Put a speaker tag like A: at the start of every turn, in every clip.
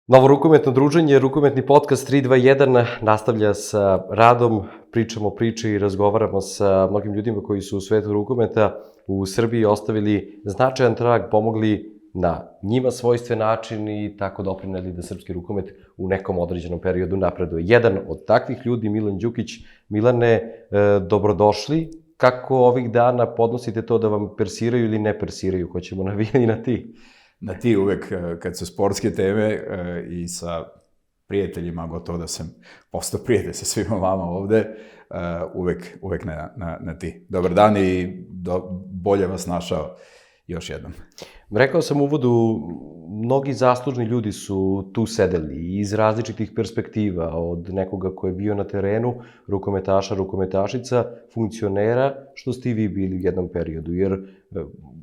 A: Novo rukometno druženje, rukometni podcast 321 nastavlja sa radom, pričamo priče i razgovaramo sa mnogim ljudima koji su u svetu rukometa u Srbiji ostavili značajan trag, pomogli na njima svojstven način i tako doprineli da srpski rukomet u nekom određenom periodu napreduje. Jedan od takvih ljudi, Milan Đukić. Milane, dobrodošli. Kako ovih dana podnosite to da vam persiraju ili ne persiraju? Hoćemo na vi ili na ti?
B: Na ti uvek, kad su sportske teme i sa prijateljima, gotovo da sam postao prijatelj sa svima vama ovde, uvek na ti. Dobar dan i bolje vas našao još jednom.
A: Rekao sam u uvodu, mnogi zaslužni ljudi su tu sedeli iz različitih perspektiva, od nekoga ko je bio na terenu, rukometaša, rukometašica, funkcionera, što ste i vi bili u jednom periodu. Jer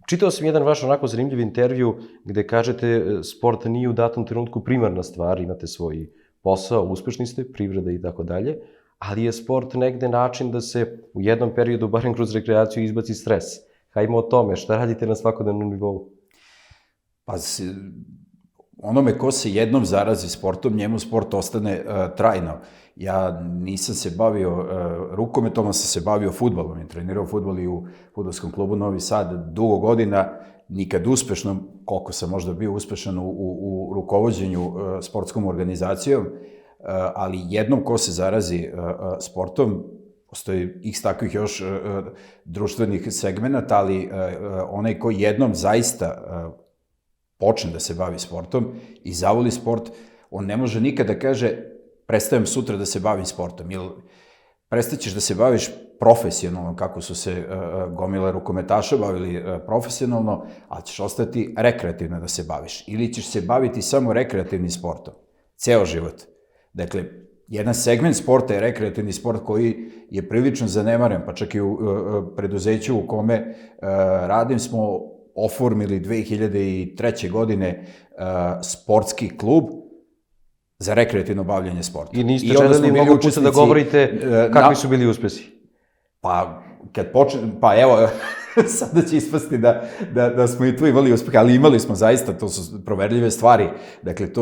A: čitao sam jedan vaš onako zanimljiv intervju gde kažete sport nije u datom trenutku primarna stvar, imate svoj posao, uspešni ste, privreda i tako dalje, ali je sport negde način da se u jednom periodu, barem kroz rekreaciju, izbaci stres. Hajmo o tome, šta radite na svakodnevnom nivou?
B: Pa, onome ko se jednom zarazi sportom, njemu sport ostane trajno. Ja nisam se bavio rukometom, sam se bavio fudbalom. Ja trenirao fudbal i u fudbalskom klubu Novi Sad dugo godina, nikad uspešno, koliko sam možda bio uspešan u rukovođenju sportskom organizacijom, ali jednom ko se zarazi sportom, postoji x takvih još društvenih segmenata, ali onaj ko jednom zaista počne da se bavi sportom i zavoli sport, on ne može nikad da kaže prestajem sutra da se bavim sportom, jer prestaćeš da se baviš profesionalno, kako su se gomila rukometaša bavili profesionalno, ali ćeš ostati rekreativno da se baviš. Ili ćeš se baviti samo rekreativnim sportom, ceo život. Dakle, jedan segment sporta je rekreativni sport koji je prilično zanemaren, pa čak i u preduzeću u kome radim smo oformili 2003. godine sportski klub za rekreativno bavljanje sporta.
A: I niste želeli mnogo puta da govorite kakvi su bili uspesi?
B: Pa, pa evo, sada će ispasti da smo i tu imali uspeh, ali imali smo zaista, to su proverljive stvari. Dakle,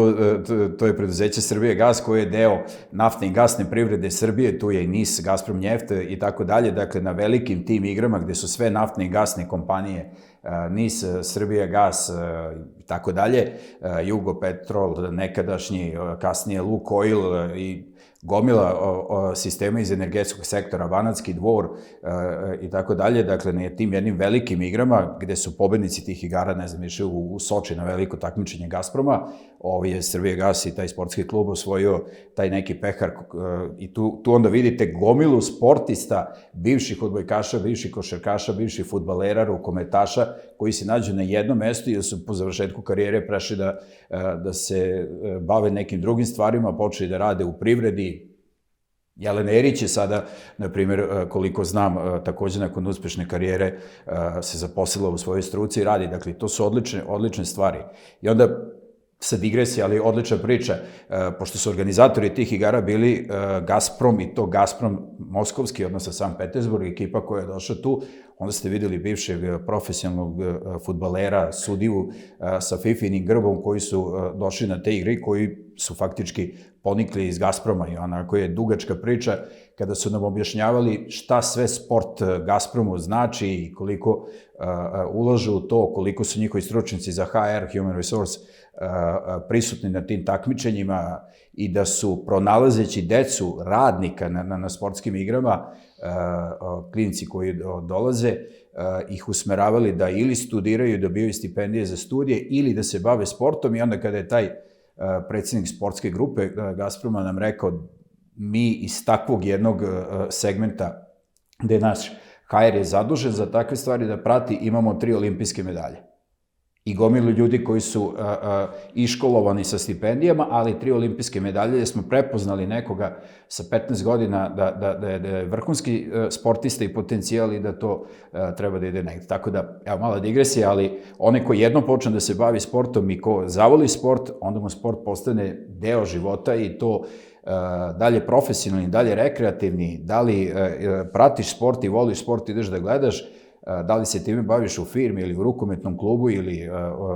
B: to je preduzeće Srbije gas koje je deo naftne i gasne privrede Srbije, tu je i NIS, Gazprom Njeft i tako dalje. Dakle, na velikim tim igrama gde su sve naftne i gasne kompanije, NIS, Srbija gas i tako dalje, Jugopetrol, nekadašnji, kasnije Lukoil i gomila sistema iz energetskog sektora, Banatski dvor i tako dalje, dakle, na tim jednim velikim igrama, gde su pobednici tih igara, ne znam, išli u Soči na veliko takmičenje Gazproma, je Srbija gas i taj sportski klub osvojio taj neki pehar i tu onda vidite gomilu sportista, bivših odbojkaša, bivših košarkaša, bivših fudbalera, rukometaša, koji se nađu na jednom mestu i da su po završetku karijere prešli da se bave nekim drugim stvarima, počeli da rade u privredi. Jelena Erić je sada, na primjer, koliko znam, takođe nakon uspešne karijere se zaposlila u svojoj struci i radi. Dakle, to su odlične stvari. I onda, sa digresija, ali odlična priča, pošto su organizatori tih igara bili Gazprom i to Gazprom moskovski, odnosno Sankt Petersburg, ekipa koja je došla tu, onda ste videli bivšeg profesionalnog fudbalera, sudiju sa Fifinim grbom koji su došli na te igre, koji su faktički ponikli iz Gazproma i onako je dugačka priča kada su nam objašnjavali šta sve sport Gazpromu znači i koliko ulažu u to, koliko su njihovi stručnici za HR, Human Resource, prisutni na tim takmičenjima i da su pronalazeći decu radnika na sportskim igrama, klinici koji dolaze, ih usmeravali da ili studiraju i dobijaju stipendije za studije ili da se bave sportom i onda kada je taj predsjednik sportske grupe Gazproma nam rekao mi iz takvog jednog segmenta gde naš HR je zadužen za takve stvari da prati, imamo 3 olimpijske medalje. I gomilu ljudi koji su iškolovani sa stipendijama, ali 3 olimpijske medalje, jer smo prepoznali nekoga sa 15 godina da je vrhunski sportista i potencijal i da to treba da ide negde. Tako da, evo, mala digresija, ali onaj ko jednom počne da se bavi sportom i ko zavoli sport, onda mu sport postane deo života i to dalje profesionalni, dalje rekreativni, da li pratiš sport i voliš sport, ideš da gledaš, da li se time baviš u firmi ili u rukometnom klubu ili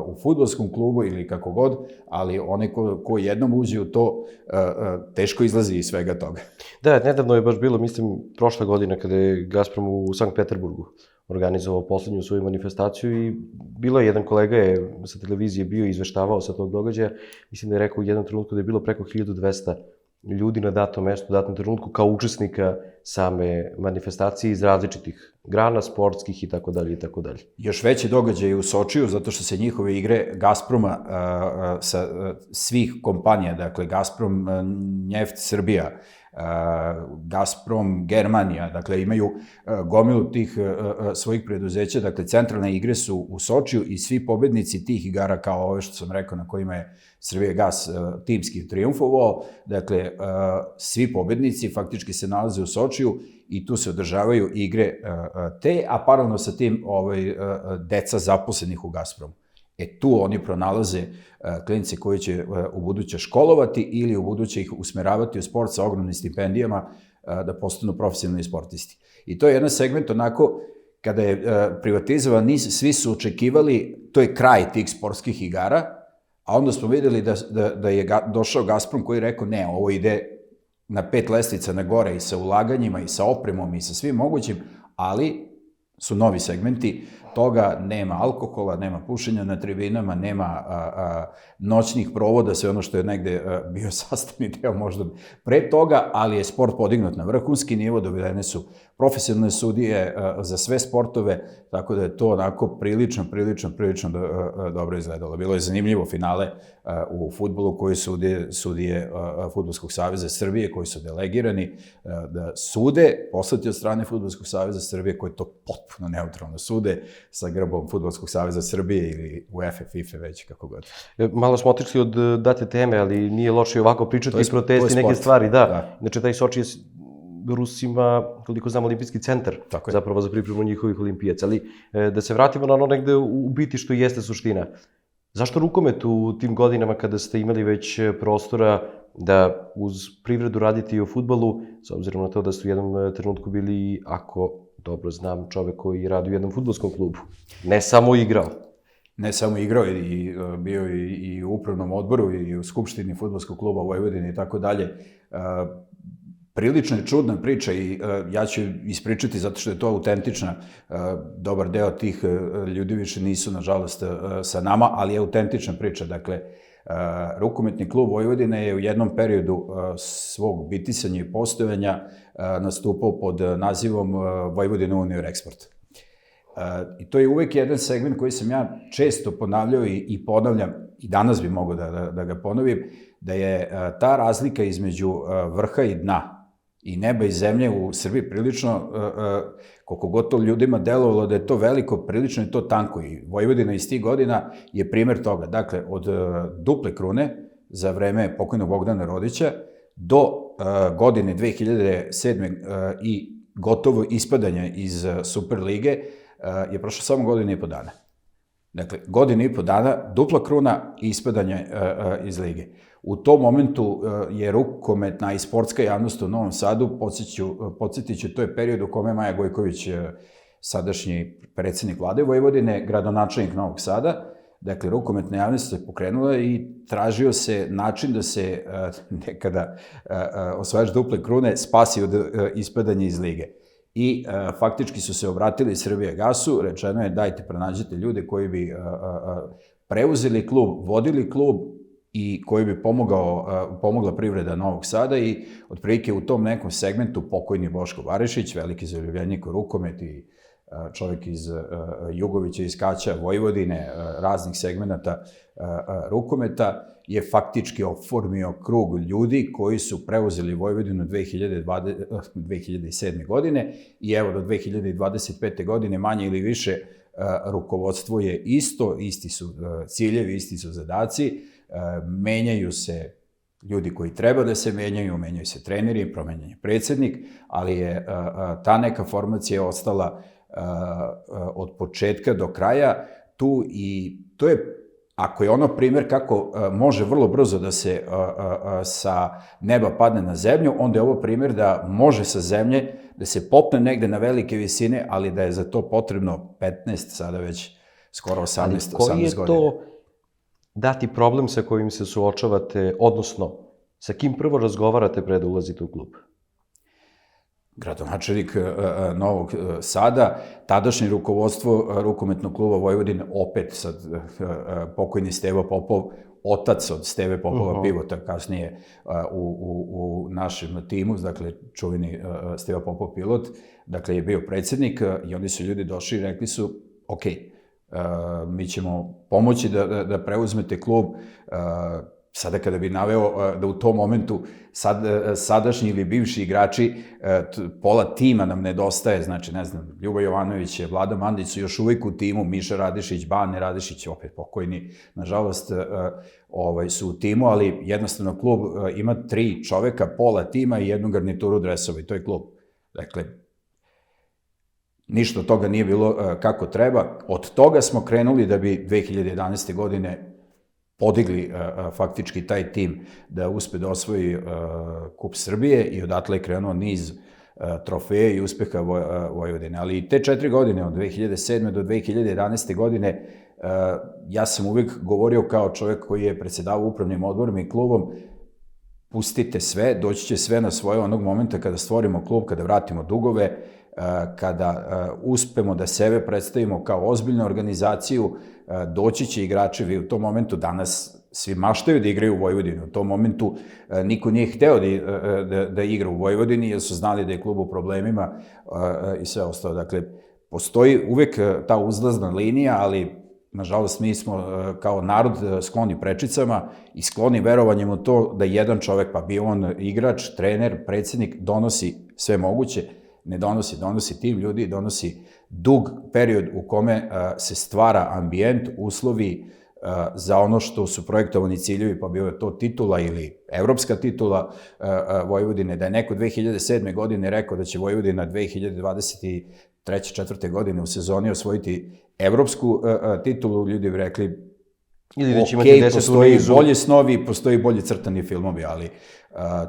B: u fudbalskom klubu ili kako god, ali onaj ko jednom uđe u to, teško izlazi iz svega toga.
A: Da, nedavno je baš bilo, mislim, prošle godine kada je Gazprom u Sankt Peterburgu organizovao poslednju svoju manifestaciju i bilo je jedan kolega sa televizije bio i izveštavao sa tog događaja. Mislim da je rekao u jednom trenutku da je bilo preko 1200 ljudi na datom mestu, datom trenutku, kao učesnika same manifestacije iz različitih grana, sportskih i tako dalje i tako dalje.
B: Još veći događaj u Sočiju, zato što se njihove igre Gazproma sa svih kompanija, dakle Gazprom, Njeft Srbija, Gazprom Germanija, dakle imaju gomilu tih svojih preduzeća, dakle centralne igre su u Sočiju i svi pobednici tih igara, kao ove što sam rekao na kojima je Srbijagas timski triumfovao, dakle svi pobednici faktički se nalaze u Sočiju i tu se održavaju igre te, a paralelno sa tim deca zaposlenih u Gazpromu. Tu oni pronalaze klinice koji će u buduće školovati ili u buduće ih usmeravati u sport sa ogromnim stipendijama da postanu profesionalni sportisti. I to je jedan segment onako, kada je privatizovan, svi su očekivali, to je kraj tih sportskih igara, a onda smo videli da je došao Gazprom koji je rekao ne, ovo ide na 5 lestvica na gore i sa ulaganjima i sa opremom i sa svim mogućim, ali su novi segmenti toga, nema alkohola, nema pušenja na tribinama, nema noćnih provoda, sve ono što je negde bio sastavni deo možda pre toga, ali je sport podignut na vrhunski nivo, dovedene su profesionalne sudije za sve sportove, tako da je to onako prilično dobro izgledalo. Bilo je zanimljivo finale u fudbalu koji sudije Fudbalskog saveza Srbije, koji su delegirani da sude, poslati od strane Fudbalskog saveza Srbije, koji to potpuno neutralno sude, sa grbom Fudbalskog saveza Srbije ili UEFA, FIFA, već kako god.
A: Malo smo otišli od date teme, ali nije loše ovako pričati i protesti neke stvari, da. Znači, taj Soči je Rusima, koliko znam, olimpijski centar, zapravo za pripremu njihovih olimpijaca. Ali da se vratimo na ono negde u biti što jeste suština. Zašto rukomet u tim godinama kada ste imali već prostora da uz privredu radite i o fudbalu, s obzirom na to da ste u jednom trenutku bili, ako dobro znam, čovek koji radi u jednom fudbalskom klubu, ne samo igrao?
B: Ne samo igrao, i bio i u upravnom odboru i u skupštini Fudbalskog kluba Vojvodine i tako dalje. Prilično je čudna priča i ja ću ispričati zato što je to autentična. Dobar deo tih ljudi više nisu, nažalost, sa nama, ali je autentična priča. Dakle, Rukometni klub Vojvodine je u jednom periodu svog bitisanja i postojanja nastupao pod nazivom Vojvodina Junior Export. I to je uvek jedan segment koji sam ja često ponavljao i ponavljam, i danas bi mogao da ga ponovim, da je ta razlika između vrha i dna i neba i zemlje u Srbiji prilično, koliko god to ljudima delovalo da je to veliko, prilično je to tanko i Vojvodina iz tih godina je primer toga. Dakle, od duple krune za vreme pokojnog Bogdana Rodića do godine 2007. I gotovo ispadanja iz Super lige je prošlo samo godinu i po dana. Dakle, godinu i po dana, dupla kruna i ispadanje iz lige. U tom momentu je rukometna i sportska javnost u Novom Sadu, podsjetit ću, to je period u kome Maja Gojković, sadašnji predsjednik vlade Vojvodine, gradonačelnik Novog Sada, dakle, rukometna javnost se pokrenula i tražio se način da se nekada osvajač duple krune spasi od ispadanja iz lige. I faktički su se obratili Srbijagasu, rečeno je dajte pronađite ljude koji bi preuzeli klub, vodili klub i koji bi pomogla privreda Novog Sada i otprilike u tom nekom segmentu pokojni Boško Barišić, veliki zaljubljenik u rukomet i čovjek iz Jugovića, iz Kaća, Vojvodine, raznih segmenata rukometa, je faktički oformio krug ljudi koji su preuzeli Vojvodinu 2007. godine i evo do 2025. godine manje ili više rukovodstvo je isto, isti su ciljevi, isti su zadaci, menjaju se ljudi koji treba da se menjaju se treneri, promenjen je predsjednik, ali je ta neka formacija ostala od početka do kraja tu i to je, ako je ono primjer kako može vrlo brzo da se sa neba padne na zemlju, onda je ovo primjer da može sa zemlje da se popne negde na velike visine, ali da je za to potrebno 15, sada već skoro 18 godina.
A: Koji je to dati problem sa kojim se suočavate, odnosno sa kim prvo razgovarate pre da ulazite u klub?
B: Gradonačelnik Novog Sada, tadašnje rukovodstvo rukometnog kluba Vojvodine, opet sad pokojni Stevo Popov, otac od Steve Popova Pivota, kasnije u našem timu, dakle čuveni Steva Popov pilot, dakle je bio predsjednik i oni su ljudi došli i rekli su, ok, mi ćemo pomoći da preuzmete klub. Sada kada bi naveo da u tom momentu sadašnji ili bivši igrači, pola tima nam nedostaje, znači, ne znam, Ljubo Jovanović, Vlada Mandić su još uvijek u timu, Miša Radišić, Bane Radišić, opet pokojni, nažalost, su u timu, ali jednostavno klub ima 3 čoveka, pola tima i jednu garnituru dresova i to je klub. Dakle, ništa od toga nije bilo kako treba. Od toga smo krenuli da bi 2011. godine podigli faktički taj tim da uspe da osvoji Kup Srbije i odatle je krenuo niz trofeja i uspeha Vojvodine. Ali i te 4 godine, od 2007. do 2011. godine, ja sam uvijek govorio kao čovjek koji je predsedavao upravnim odborom i klubom, pustite sve, doći će sve na svoje onog momenta kada stvorimo klub, kada vratimo dugove, kada uspemo da sebe predstavimo kao ozbiljnu organizaciju, doći će igrači. Vi u tom momentu danas svi maštaju da igraju u Vojvodini. U tom momentu niko nije hteo da igra u Vojvodini jer su znali da je klub u problemima i sve ostalo. Dakle, postoji uvek ta uzlazna linija, ali nažalost mi smo kao narod skloni prečicama i skloni verovanjem u to da jedan čovek, pa bio on igrač, trener, predsjednik, donosi sve moguće. Ne donosi tim ljudi, donosi dug period u kome se stvara ambijent, uslovi za ono što su projektovani ciljevi, pa bio je to titula ili evropska titula Vojvodine. Da je neko 2007. godine rekao da će Vojvodina 2023. 4. godine u sezoni osvojiti evropsku titulu, ljudi bi rekli
A: ili da će imati 10 u nizu.
B: Postoji bolji snovi, postoji bolji crtani filmovi, ali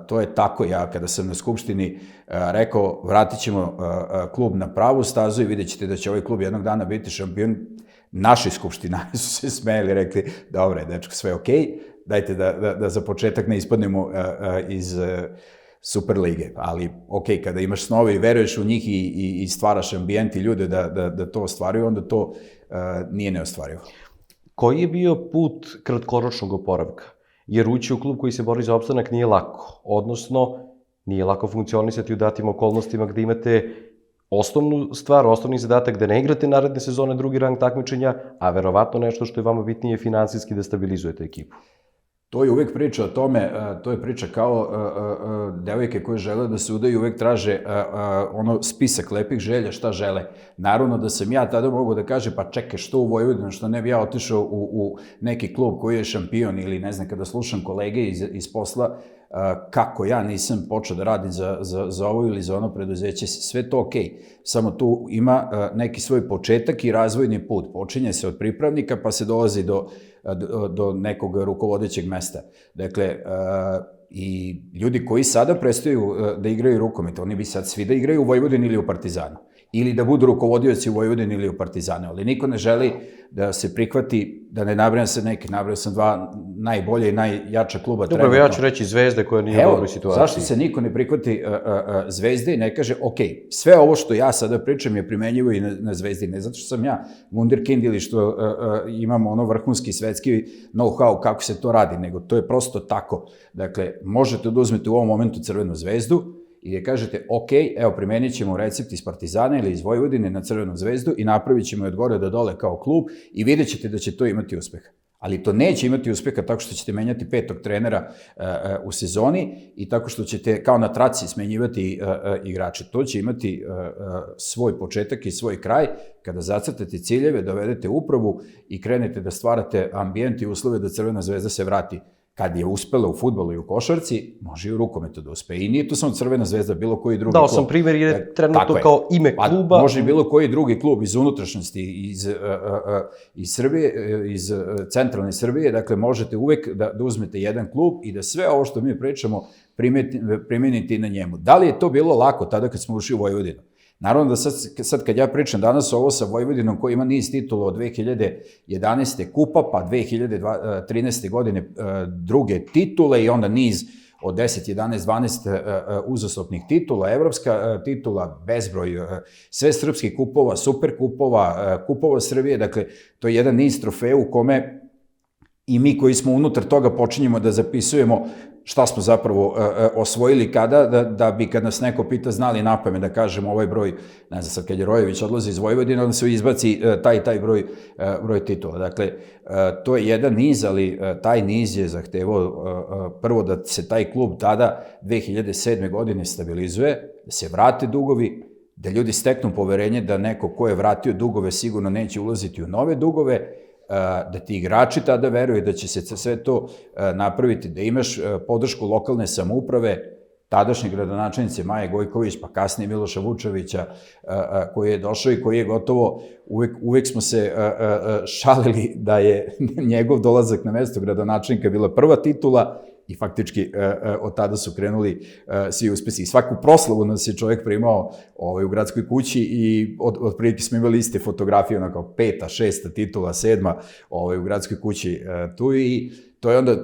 B: to je tako. Ja kada sam na Skupštini rekao vratit ćemo klub na pravu stazu i vidjet ćete da će ovaj klub jednog dana biti šampion, naši skupštinari su se smejali, rekli, dobro, dečko, sve okej, dajte da za početak ne ispadnemo iz Super lige, ali okej, kada imaš snove i veruješ u njih i stvaraš ambijent i ljude da to ostvaruju, onda to nije neostvarivo.
A: Koji je bio put kratkoročnog oporavka? Jer ući u klub koji se bori za opstanak nije lako, odnosno nije lako funkcionisati u datim okolnostima gde imate osnovnu stvar, osnovni zadatak da ne igrate naredne sezone drugi rang takmičenja, a verovatno nešto što je vama bitnije je finansijski da stabilizujete ekipu.
B: To je uvek priča o tome, to je priča kao devojke koje žele da se udaju, uvek traže ono spisak lepih želja, šta žele. Naravno da sam ja tada mogu da kažem, pa čekaj, što u Vojvodinu, što ne bi ja otišao u neki klub koji je šampion ili ne znam, kada slušam kolege iz posla, kako ja nisam počeo da radim za ovo ili za ono preduzeće, sve to okej. Samo tu ima neki svoj početak i razvojni put. Počinje se od pripravnika pa se dolazi do nekog rukovodećeg mesta. Dakle, i ljudi koji sada prestaju da igraju rukomet, oni bi sad svi da igraju u Vojvodini ili u Partizanu. Ili da budu rukovodioci u Vojvodini ili u Partizanu. Ali niko ne želi da se prihvati, da ne nabrajam sad neki, nabrajam sam 2 najbolje i najjača kluba trenutno.
A: Dobro, ja ću reći Zvezde koja nije u dobroj situaciji.
B: Zašto se niko ne prihvati Zvezde i ne kaže, ok, sve ovo što ja sada pričam je primenjivo i na Zvezdi. Ne zato što sam ja wunderkind ili što imamo ono vrhunski svetski know-how kako se to radi, nego to je prosto tako. Dakle, možete da uzmete u ovom momentu Crvenu zvezdu i da kažete, ok, evo, primenit ćemo recept iz Partizana ili iz Vojvodine na Crvenu zvezdu i napravit ćemo je od gore do dole kao klub i vidjet ćete da će to imati uspeha. Ali to neće imati uspeha tako što ćete menjati 5. trenera u sezoni i tako što ćete kao na traci smenjivati igrače. To će imati svoj početak i svoj kraj kada zacrtate ciljeve, dovedete upravu i krenete da stvarate ambijent i uslove da Crvena zvezda se vrati. Kad je uspela u fudbalu i u košarci, može i u rukometu da uspe. I nije to samo Crvena zvezda, bilo koji drugi klub.
A: Dao sam primjer jer je trenutno kao ime kluba.
B: Može i bilo koji drugi klub iz unutrašnjosti, iz Srbije, iz centralne Srbije. Dakle, možete uvek da uzmete jedan klub i da sve ovo što mi pričamo primeniti na njemu. Da li je to bilo lako tada kad smo ušli u Vojvodinu? Naravno da sad kad ja pričam danas ovo sa Vojvodinom koji ima niz titula od 2011. kupa, pa 2013. godine druge titule i onda niz od 10, 11, 12 uzastopnih titula, evropska titula, bezbroj, sve srpskih kupova, super kupova, kupova Srbije, dakle, to je jedan niz trofeja u kome i mi koji smo unutar toga počinjemo da zapisujemo šta smo zapravo osvojili kada, da bi kad nas neko pita znali napamet da kažemo ovaj broj, ne znam sad kad je Rojević odlazi iz Vojvodine, onda se izbaci taj broj titula. Dakle, to je jedan niz, ali taj niz je zahtevao prvo da se taj klub tada 2007. godine stabilizuje, da se vrate dugovi, da ljudi steknu poverenje da neko ko je vratio dugove sigurno neće ulaziti u nove dugove, da ti igrači tada veruju da će se sve to napraviti, da imaš podršku lokalne samouprave, tadašnje gradonačelnice Maje Gojković, pa kasnije Miloša Vučevića, koji je došao i koji je gotovo, uvek smo se šalili da je njegov dolazak na mesto gradonačelnika bila prva titula i faktički od tada su krenuli svi uspesi. I svaku proslavu nas je čovjek primao u gradskoj kući i otprilike smo imali iste fotografije, ono kao 5., 6. titula, 7. u gradskoj kući tu i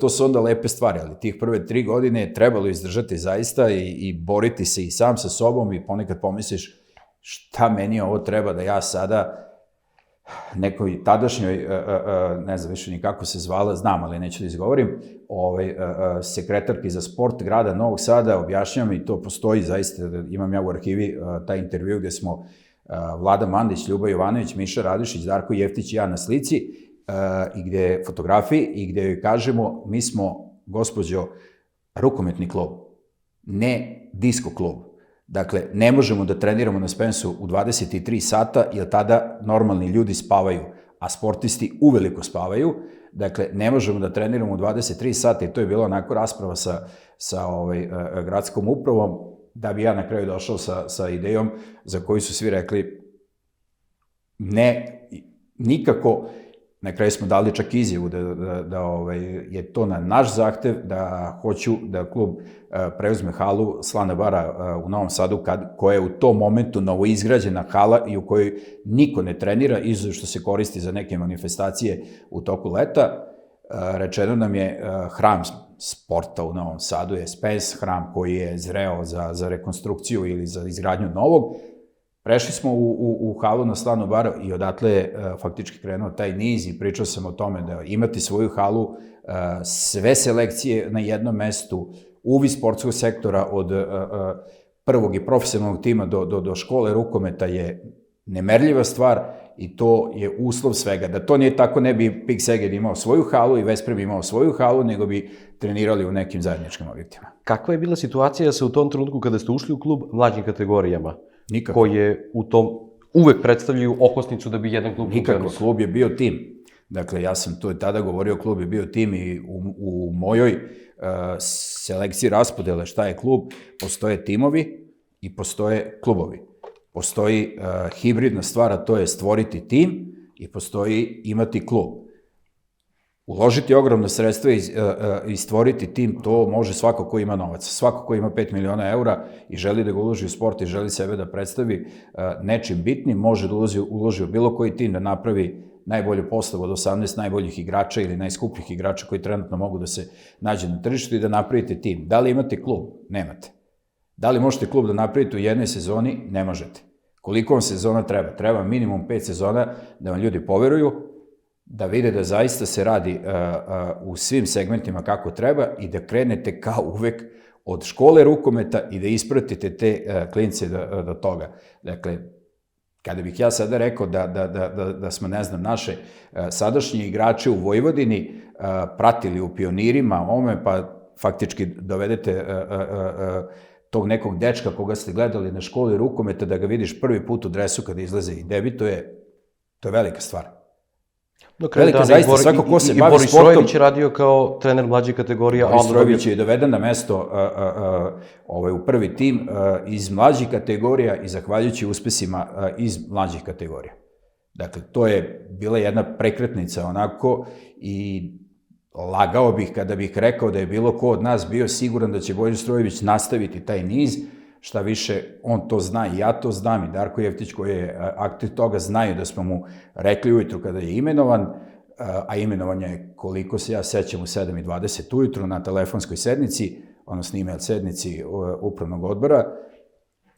B: to su onda lepe stvari, ali tih prve 3 godine trebalo izdržati zaista i boriti se i sam sa sobom i ponekad pomisliš šta meni ovo treba da ja sada nekoj tadašnjoj, ne znam više ni kako se zvala, znam, ali neću da izgovorim, sekretarki za sport grada Novog Sada, objašnjam i to postoji zaista, imam ja u arhivi taj intervju gde smo Vlada Mandić, Ljuba Jovanović, Miša Radišić, Darko Jeftić i ja na slici, i gde fotografiji i gde joj kažemo mi smo, gospođo, rukometni klub, ne disko klub. Dakle, ne možemo da treniramo na Spensu u 23 sata, jer tada normalni ljudi spavaju, a sportisti uveliko spavaju. Dakle, ne možemo da treniramo u 23 sata i to je bila onako rasprava sa gradskom upravom, da bi ja na kraju došao sa idejom za koju su svi rekli ne, nikako. Na kraju smo dali čak izjavu da je to na naš zahtev, da hoću da klub preuzme halu Slana bara u Novom Sadu, koja je u tom momentu novoizgrađena hala i u kojoj niko ne trenira, izuzev što se koristi za neke manifestacije u toku leta. Rečeno nam je hram sporta u Novom Sadu je Spens, hram koji je zreo za rekonstrukciju ili za izgradnju novog. Prešli smo u halu na Slanu bara i odatle je faktički krenuo taj niz i pričao sam o tome da imati svoju halu, sve selekcije na jednom mestu, uvid sportskog sektora od prvog i profesionalnog tima do škole rukometa je nemerljiva stvar i to je uslov svega. Da to nije tako, ne bi PIK Seged imao svoju halu i Vesprem imao svoju halu, nego bi trenirali u nekim zajedničkim objektima.
A: Kakva je bila situacija da se u tom trenutku kada ste ušli u klub mlađim kategorijama?
B: Nikako.
A: Koje u tom uvek predstavljaju okosnicu da bi jedan klub funkcionisao?
B: Nikako, klub je bio tim. Dakle, ja sam to tada govorio, klub je bio tim i u mojoj selekciji raspodele šta je klub, postoje timovi i postoje klubovi. Postoji hibridna stvar, a to je stvoriti tim i postoji imati klub. Uložiti ogromno sredstva i stvoriti tim, to može svako ko ima novac. Svako ko ima 5 miliona eura i želi da ga uloži u sport i želi sebe da predstavi nečim bitnim, može da uloži u bilo koji tim da napravi najbolju postavu od 18 najboljih igrača ili najskupljih igrača koji trenutno mogu da se nađe na tržištu i da napravite tim. Da li imate klub? Nemate. Da li možete klub da napravite u jednoj sezoni? Ne možete. Koliko vam sezona treba? Treba minimum 5 sezona da vam ljudi poveruju, da vide da zaista se radi u svim segmentima kako treba i da krenete kao uvek od škole rukometa i da ispratite te klince do toga. Dakle, kada bih ja sada rekao da smo, ne znam, naše sadašnje igrače u Vojvodini pratili u pionirima, pa faktički dovedete tog nekog dečka koga ste gledali na školi rukometa da ga vidiš prvi put u dresu kada izlaze i debituje, to je velika stvar. Velika, zaista, svako ko se bavi sportom...
A: I Boris Rojević je radio kao trener mlađe kategorije.
B: Boris Rojević je doveden na mesto u prvi tim iz mlađih kategorija i zahvaljujući uspesima iz mlađih kategorija. Dakle, to je bila jedna prekretnica onako i lagao bih kada bih rekao da je bilo ko od nas bio siguran da će Boris Strojević nastaviti taj niz, šta više, on to zna i ja to znam i Darko Jeftić koji je aktiv toga znaju da smo mu rekli ujutru kada je imenovan, a imenovan je, koliko se ja sećam, u 7:20 ujutru na telefonskoj sednici, odnosno email sednici upravnog odbora,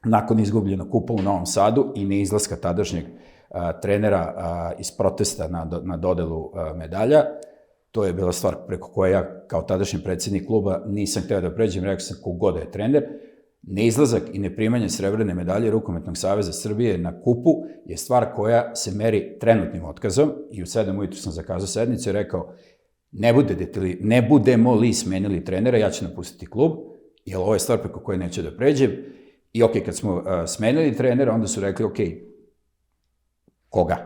B: nakon izgubljenog kupa u Novom Sadu i neizlaska tadašnjeg trenera iz protesta na dodelu medalja. To je bila stvar preko koje ja, kao tadašnji predsjednik kluba, nisam hteo da pređem, rekao sam kogod je trener. Neizlazak i neprimanje srebrne medalje Rukometnog saveza Srbije na kupu je stvar koja se meri trenutnim otkazom i u 7 ujutru sam zakazao sednicu i rekao ne budemo li smenili trenera, ja ću napustiti klub, jer ovo je stvar preko koje neću da pređem. I kad smo smenili trenera, onda su rekli, koga?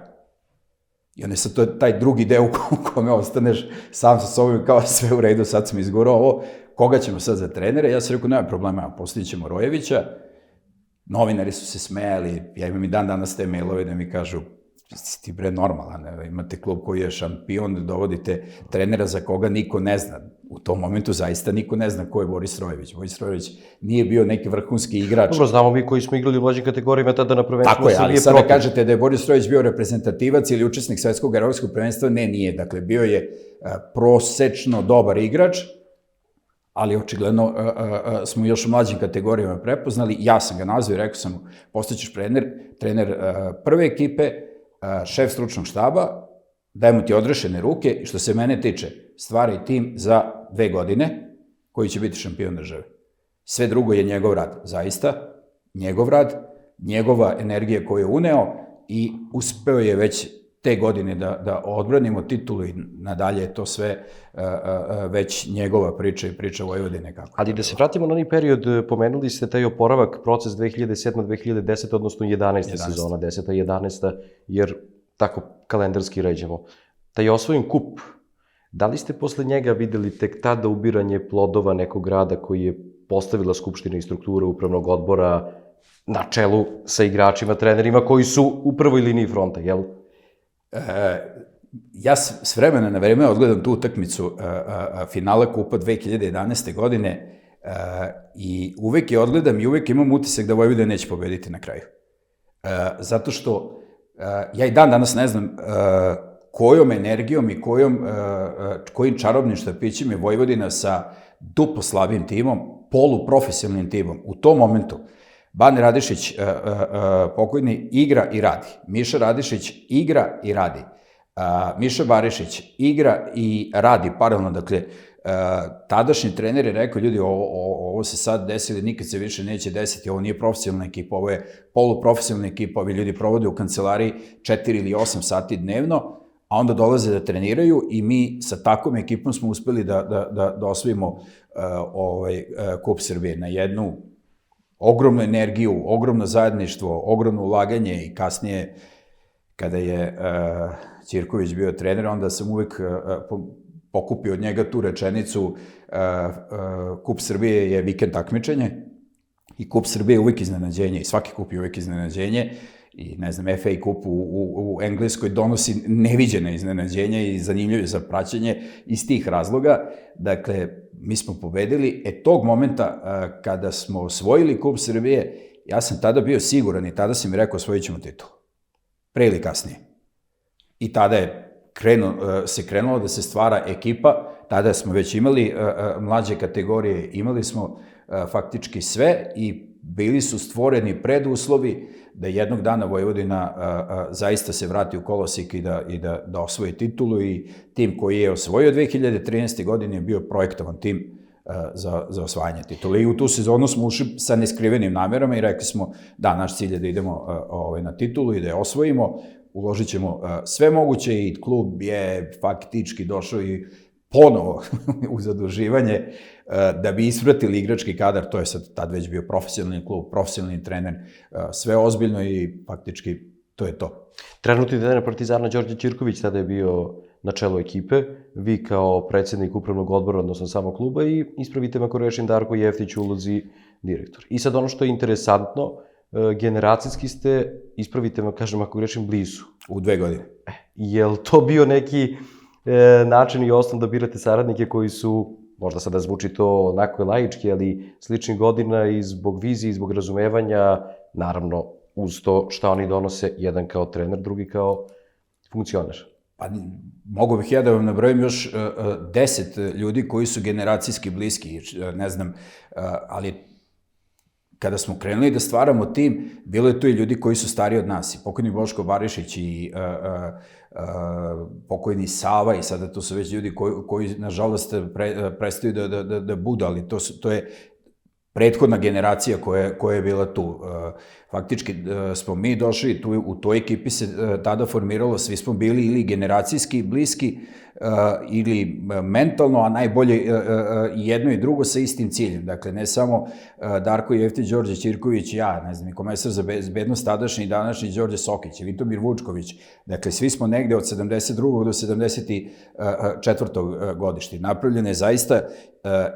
B: I onda je sad taj drugi deo u kome ostaneš sam sa sobom kao sve u redu, sad sam izgurao ovo, koga ćemo sad za trenere? Ja sam rekao, nema problema, postavit ćemo Rojevića. Novinari su se smejali, ja imam i dan danas te mailove da mi kažu, ti bre normalan, imate klub koji je šampion, dovodite trenera za koga niko ne zna. U tom momentu zaista niko ne zna ko je Boris Rojević. Boris Rojević nije bio neki vrhunski igrač.
A: Dobro, znamo mi koji smo igrali u mlađim kategorijama tada na prvenstvu.
B: Tako je, ali sad da kažete da je Boris Rojević bio reprezentativac ili učesnik svetskog evropskog prvenstva, ne, nije. Dakle, bio je prosečno dobar igrač, ali očigledno smo još u mlađim kategorijama prepoznali. Ja sam ga nazvao i rekao sam mu, postaćeš trener prve ekipe, šef stručnog štaba, dajemo ti odrešene ruke i što se mene tiče, stvaraj tim za 2 godine koji će biti šampion države. Sve drugo je njegov rad, zaista, njegov rad, njegova energija koju je uneo i uspeo je već te godine da odbranimo titulu i nadalje je to sve već njegova priča i priča Vojvodine.
A: Ali da se vratimo na onaj period, pomenuli ste taj oporavak, proces 2007-2010, odnosno 11. sezona, 10. 11. jer tako kalendarski ređemo. Taj osvojen kup, da li ste posle njega videli tek tada ubiranje plodova nekog rada koji je postavila Skupština i struktura upravnog odbora na čelu sa igračima, trenerima koji su u prvoj liniji fronta, jel?
B: Ja s vremena na vreme odgledam tu utakmicu finala kupa 2011. godine i uvek je odgledam i uvek imam utisak da Vojvodina neće pobediti na kraju. Zato što ja i dan danas ne znam kojom energijom i kojim čarobnim štapićem je Vojvodina sa duplo slabijim timom, poluprofesionalnim timom u tom momentu. Bane Radišić, pokojni, igra i radi. Miša Radišić igra i radi. Miša Barišić igra i radi paralelno. Dakle, tadašnji trener je rekao, ljudi, ovo se sad desilo, nikad se više neće desiti, ovo nije profesionalna ekipa, ovo je poluprofesionalna ekipa, ovi ljudi provode u kancelariji 4 ili 8 sati dnevno, a onda dolaze da treniraju i mi sa takvom ekipom smo uspeli da osvojimo Kup Srbije na jednu ogromnu energiju, ogromno zajedništvo, ogromno ulaganje i kasnije kada je Ćirković bio trener, onda sam uvek pokupio od njega tu rečenicu Kup Srbije je vikend takmičenje i Kup Srbije je uvek iznenađenje i svaki kup je uvek iznenađenje i ne znam, FA kup u Engleskoj donosi neviđene iznenađenja i zanimljive za praćenje iz tih razloga. Dakle, mi smo pobedili, tog momenta kada smo osvojili Kup Srbije, ja sam tada bio siguran i tada sam mi rekao osvojit ćemo titul. Pre ili kasnije. I tada je se krenulo da se stvara ekipa, tada smo već imali mlađe kategorije, imali smo faktički sve i bili su stvoreni preduslovi da jednog dana Vojvodina zaista se vrati u kolosek i da osvoji titulu i tim koji je osvojio 2013. godine je bio projektovan tim za osvajanje titula. I u tu sezonu smo ušli sa neskrivenim namerama i rekli smo da, naš cilj je da idemo na titulu i da je osvojimo, uložit ćemo sve moguće i klub je faktički došao i ponovo u zaduživanje da bi ispratili igrački kadar, to je sad tad već bio profesionalni klub, profesionalni trener, sve ozbiljno i faktički to je to.
A: Trenutni trener Partizana Đorđe Ćirković tada je bio na čelu ekipe, vi kao predsjednik upravnog odbora, odnosno samog kluba i ispravite me ako rešim Darko Jeftić u ulozi direktor. I sad ono što je interesantno, generacijski ste, ispravite me, kažem ako grešim, blizu.
B: U 2 godine.
A: Je li to bio neki način i osnov da birate saradnike koji su, možda sada zvuči to onako laički, ali sličnih godina i zbog vizije, i zbog razumevanja, naravno uz to šta oni donose, jedan kao trener, drugi kao funkcioner.
B: Pa mogu bih ja da vam nabrojim još 10 ljudi koji su generacijski bliski, ne znam, ali kada smo krenuli da stvaramo tim, bilo je tu i ljudi koji su stariji od nas, i pokojni Boško Barišić, i pokojni Sava, i sada to su već ljudi koji nažalost, prestaju da budu, ali to je prethodna generacija koja je bila tu. Faktički smo mi došli, u toj ekipi se tada formiralo, svi smo bili ili generacijski bliski, ili mentalno, a najbolje jedno i drugo sa istim ciljem. Dakle, ne samo Darko Jeftić, Đorđe Ćirković, ja, ne znam, i komesar za bezbednost tadašnji i današnji Đorđe Sokić, Vitomir Vučković. Dakle, svi smo negde od 72. do 74. godišti. Napravljena je zaista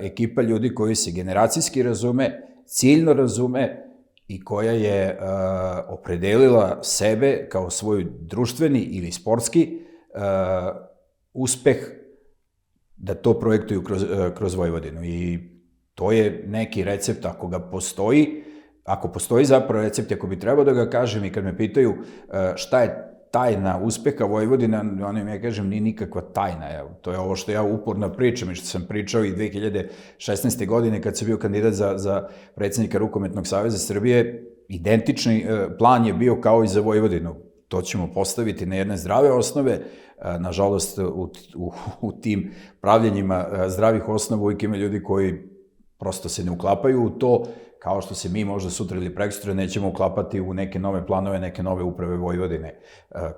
B: ekipa ljudi koji se generacijski razume, ciljno razume, i koja je opredelila sebe kao svoj društveni ili sportski uspeh da to projektuju kroz Vojvodinu. I to je neki recept, ako ga postoji, ako postoji zapravo recept, ako bi trebao da ga kažem, i kad me pitaju šta je tajna uspeha Vojvodina, ono ja kažem, nije nikakva tajna. Evo, to je ovo što ja uporno pričam i što sam pričao i 2016. godine kad sam bio kandidat za predsjednika Rukometnog saveza Srbije. Identični plan je bio kao i za Vojvodinu. To ćemo postaviti na jedne zdrave osnove. Nažalost, u tim pravljenjima zdravih osnova uvijek ima ljudi koji prosto se ne uklapaju u to, kao što se mi možda sutra ili preksutra nećemo uklapati u neke nove planove, neke nove uprave Vojvodine,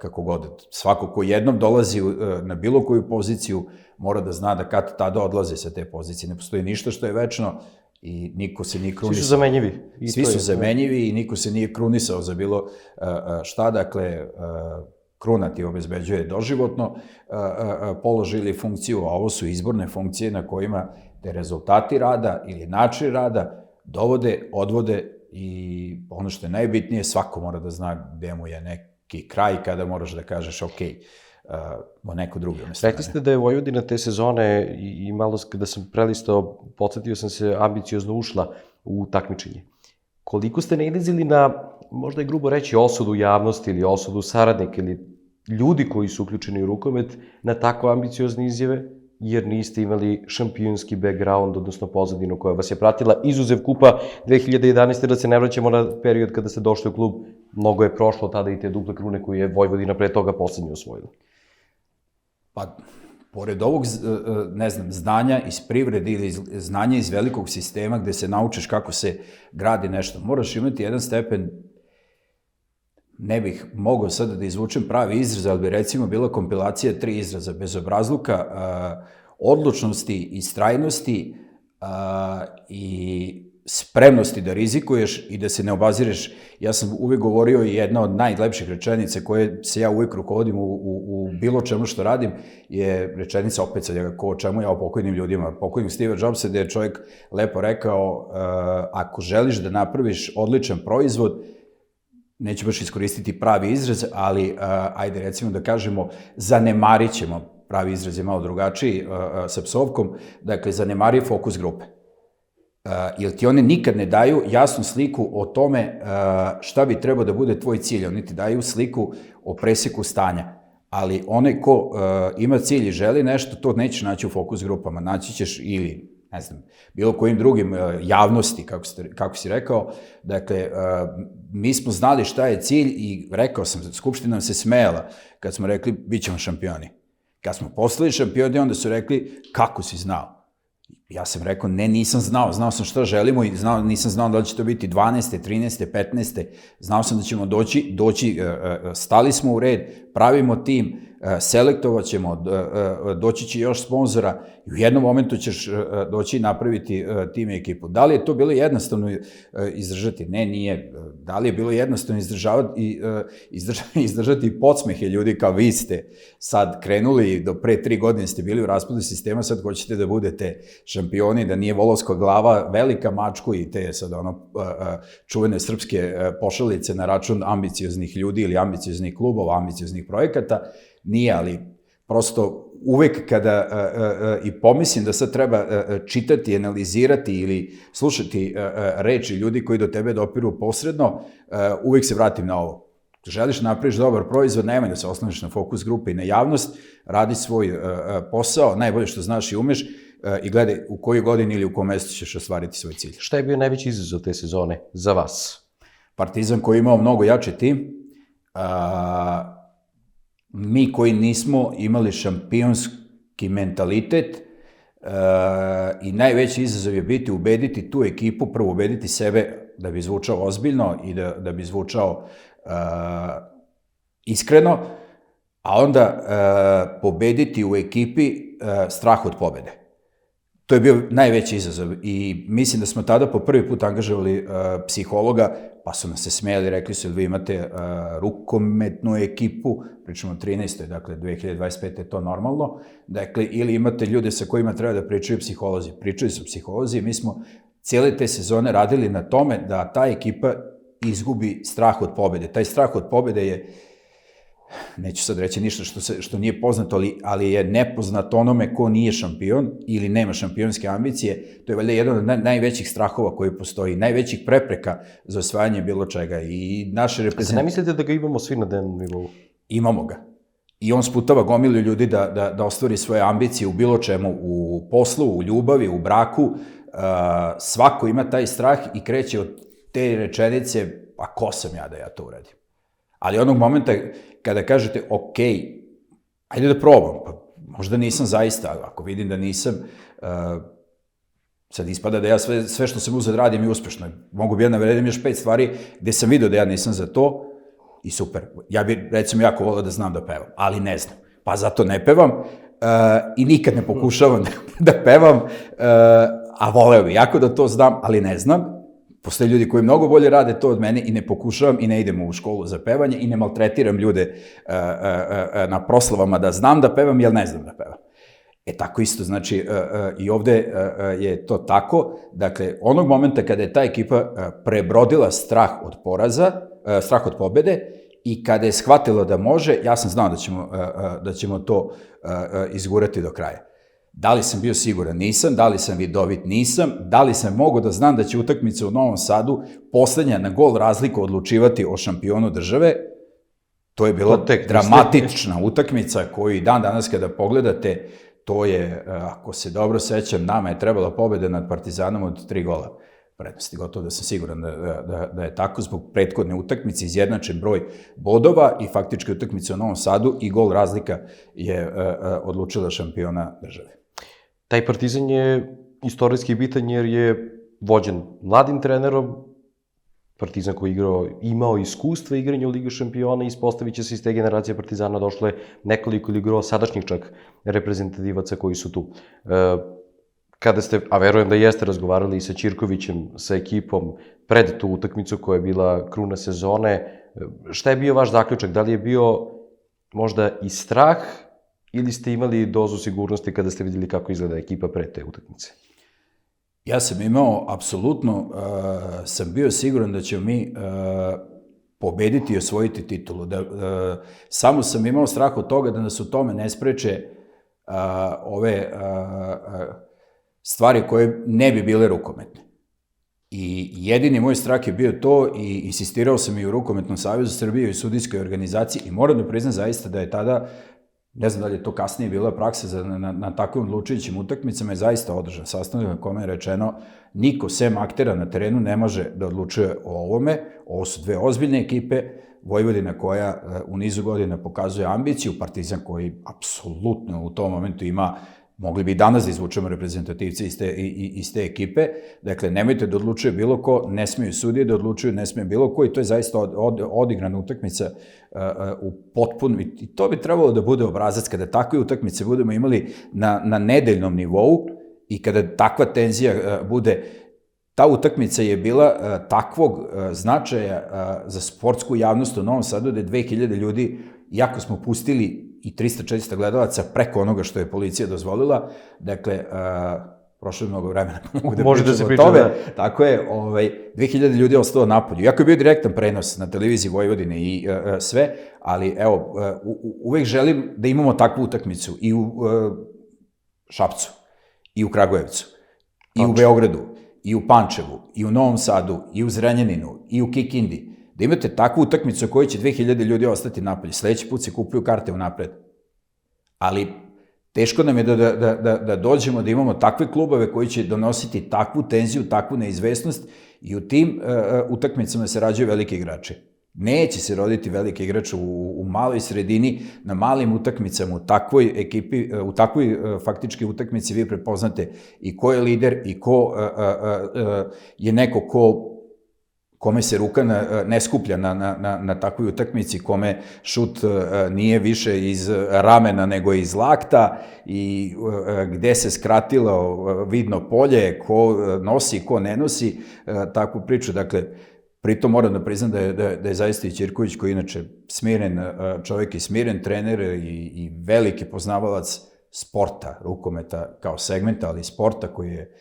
B: kako god. Svako ko jednom dolazi na bilo koju poziciju mora da zna da kad tada odlaze sa te pozicije. Ne postoji ništa što je večno i niko se nije krunisao.
A: Svi su zamenjivi.
B: Svi su zamenjivi i niko se nije krunisao za bilo šta. Dakle, kruna ti obezbeđuje doživotno položaj ili funkciju, a ovo su izborne funkcije na kojima te rezultati rada ili način rada dovode, odvode, i ono što je najbitnije, svako mora da zna gde mu je neki kraj kada moraš da kažeš ok, neko drugi umesto mene.
A: Rekli ste da je Vojvodina te sezone, i malo kada sam prelistao, podsjetio sam se, ambiciozno ušla u takmičenje. Koliko ste nailazili na, možda je grubo reći, osudu javnosti ili osudu saradnika ili ljudi koji su uključeni u rukomet na tako ambiciozne izjave, jer niste imali šampionski background, odnosno pozadinu koja vas je pratila, izuzev kupa 2011. Da se ne vraćamo na period kada ste došli u klub, mnogo je prošlo tada i te duple krune koje je Vojvodina pre toga poslednje osvojila.
B: Pa, pored ovog, ne znam, znanja iz privrede ili znanja iz velikog sistema gde se naučiš kako se gradi nešto, moraš imati jedan stepen, ne bih mogao sada da izvučem pravi izraz, ali bi recimo bila kompilacija 3 izraza: bezobrazluka, odlučnosti, istrajnosti i spremnosti da rizikuješ i da se ne obazireš. Ja sam uvijek govorio, i jedna od najlepših rečenica koje se ja uvijek rukovodim u bilo čemu što radim, je rečenica, opet sad o čemu ja o pokojnim ljudima, pokojnim Steve Jobsa, gde je čovjek lepo rekao, ako želiš da napraviš odličan proizvod, neću baš iskoristiti pravi izraz, ali ajde recimo da kažemo, zanemarit ćemo, pravi izraz je malo drugačiji sa psovkom, dakle zanemari fokus grupe. Jer ti one nikad ne daju jasnu sliku o tome šta bi trebao da bude tvoj cilj, oni ti daju sliku o preseku stanja. Ali onaj ko ima cilj i želi nešto, to nećeš naći u fokus grupama, naći ćeš ili, ne znam, bilo kojim drugim javnosti, kako si rekao. Dakle, mi smo znali šta je cilj i rekao sam, Skupština nam se smejala kad smo rekli bit ćemo šampioni. Kad smo postali šampioni, onda su rekli kako si znao. Ja sam rekao, ne, nisam znao, znao sam šta želimo i nisam znao da li će to biti 12. 13. 15. Znao sam da ćemo doći, stali smo u red, pravimo tim, selektovat ćemo, doći će još sponzora i u jednom momentu ćeš doći i napraviti tim i ekipu. Da li je to bilo jednostavno izdržati? Ne, nije. Da li je bilo jednostavno izdržati podsmehe ljudi kao vi ste sad krenuli, do pre 3 godine ste bili u raspadu sistema, sad hoćete da budete šampioni, da nije volovska glava velika mačku i te sad čuvene srpske pošalice na račun ambicioznih ljudi ili ambicioznih klubova, ambicioznih projekata. Nije, ali prosto uvek kada i pomislim da sad treba čitati, analizirati ili slušati reči ljudi koji do tebe dopiru posredno, uvek se vratim na ovo. Želiš napraviš dobar proizvod, nemoj da se osloniš na fokus grupe i na javnost, radi svoj posao, najbolje što znaš i umeš i gledaj u kojoj godini ili u kom mesecu ćeš ostvariti svoj cilj.
A: Šta je bio najveći izazov te sezone za vas?
B: Partizan koji je imao mnogo jači tim, mi koji nismo imali šampionski mentalitet i najveći izazov je biti ubediti tu ekipu, prvo ubediti sebe da bi zvučao ozbiljno i da bi zvučao iskreno, a onda pobediti u ekipi strah od pobede. To je bio najveći izazov i mislim da smo tada po prvi put angažovali psihologa, pa su nas se smijali, rekli su, vi imate rukometnu ekipu, pričamo o 13. dakle 2025. je to normalno, dakle, ili imate ljude sa kojima treba da pričaju psiholozi. Pričaju su psiholozi i mi smo cijele te sezone radili na tome da ta ekipa izgubi strah od pobede. Taj strah od pobede je, neću sad reći ništa što nije poznato, ali je nepoznato onome ko nije šampion ili nema šampionske ambicije. To je valjda jedan od najvećih strahova koji postoji, najvećih prepreka za osvajanje bilo čega. I naše reprezentacije...
A: Ne mislite da ga imamo svi na dnevnom nivou?
B: Imamo ga. I on sputava gomilu ljudi da ostvari svoje ambicije u bilo čemu, u poslu, u ljubavi, u braku. Svako ima taj strah i kreće od te rečenice, a ko sam ja da ja to uradim? Ali onog momenta kada kažete, ok, ajde da probam, pa možda nisam zaista, ako vidim da nisam, sad ispada da ja sve što sam uzad radim je uspešno. Mogu bi ja navedenim još 5 stvari gde sam vidio da ja nisam za to i super. Ja bi, recimo, jako volio da znam da pevam, ali ne znam. Pa zato ne pevam i nikad ne pokušavam da pevam, a voleo bi jako da to znam, ali ne znam. Postoje ljudi koji mnogo bolje rade to od mene i ne pokušavam i ne idem u školu za pevanje i ne maltretiram ljude na proslavama da znam da pevam, jer ne znam da pevam. Tako isto, znači, i ovde je to tako. Dakle, onog momenta kada je ta ekipa prebrodila strah od poraza, strah od pobede i kada je shvatila da može, ja sam znao da ćemo to izgurati do kraja. Da li sam bio siguran? Nisam. Da li sam vidovit? Nisam. Da li sam mogao da znam da će utakmica u Novom Sadu poslednja na gol razliku odlučivati o šampionu države? To je bila dramatična utakmica koju i dan danas kada pogledate, to je, ako se dobro sećam, nama je trebala pobeda nad Partizanom od 3 gola prednosti. Gotovo da sam siguran da je tako zbog prethodne utakmice, izjednačen broj bodova i faktički utakmice u Novom Sadu i gol razlika je odlučila šampiona države.
A: Taj Partizan je istorijski bitan jer je vođen mladim trenerom, Partizan koji imao iskustva igranja u Ligi šampiona, ispostavit će se iz te generacije Partizana došle nekoliko ili igrao sadašnjih čak reprezentativaca koji su tu. Kada ste, a verujem da jeste razgovarali i sa Ćirkovićem, sa ekipom, pred tu utakmicu koja je bila kruna sezone, šta je bio vaš zaključak? Da li je bio možda i strah ili ste imali dozu sigurnosti kada ste vidjeli kako izgleda ekipa pre te utakmice?
B: Ja sam imao, apsolutno, sam bio siguran da ćemo mi pobediti i osvojiti titulu. Samo sam imao strah od toga da nas u tome ne spreče ove stvari koje ne bi bile rukometne. I jedini moj strah je bio to i insistirao sam i u Rukometnom savezu Srbije i u sudijskoj organizaciji i moram da priznam zaista da je tada, ne znam da li je to kasnije bila praksa na takvim odlučujućim utakmicama, je zaista održan sastanak na kome je rečeno niko sem aktera na terenu ne može da odlučuje o ovome. Ovo su dve ozbiljne ekipe, Vojvodina koja u nizu godina pokazuje ambiciju, Partizan koji apsolutno u tom momentu ima, mogli bi i danas da izvučemo reprezentativce iz te ekipe. Dakle, nemojte da odlučuje bilo ko, ne smiju sudije da odlučuju, ne smije bilo ko i to je zaista odigrana utakmica u potpuno, i to bi trebalo da bude obrazac kada takve utakmice budemo imali na nedeljnom nivou i kada takva tenzija bude. Ta utakmica je bila takvog značaja za sportsku javnost u Novom Sadu da je 2000 ljudi, iako smo pustili i 300-400 gledalaca preko onoga što je policija dozvolila, dakle, prošlo je mnogo vremena, mogu da
A: Može da se
B: pričam o
A: priča,
B: tome.
A: da.
B: Tako je, 2000 ljudi je ostalo napolju. Iako je bio direktan prenos na televiziji Vojvodine i sve, ali evo, uvek želim da imamo takvu utakmicu i u Šapcu, i u Kragujevcu, i u Beogradu, i u Pančevu, i u Novom Sadu, i u Zrenjaninu, i u Kikindi. Da imate takvu utakmicu u kojoj će 2000 ljudi ostati napolje. Sledeći put se kupuju karte unapred. Ali teško nam je da dođemo, da imamo takve klubove koji će donositi takvu tenziju, takvu neizvesnost i u tim utakmicama se rađaju veliki igrači. Neće se roditi veliki igrač u maloj sredini, na malim utakmicama, u takvoj ekipi, u takvoj faktički utakmici vi prepoznate i ko je lider i ko je neko kome se ruka ne skuplja na takvoj utakmici, kome šut nije više iz ramena nego iz lakta i gde se skratilo vidno polje, ko nosi, ko ne nosi takvu priču. Dakle, pritom moram da priznam da je zaista i Ćirković, koji je inače smiren čovjek i smiren trener i veliki poznavalac sporta, rukometa kao segmenta, ali i sporta, koji je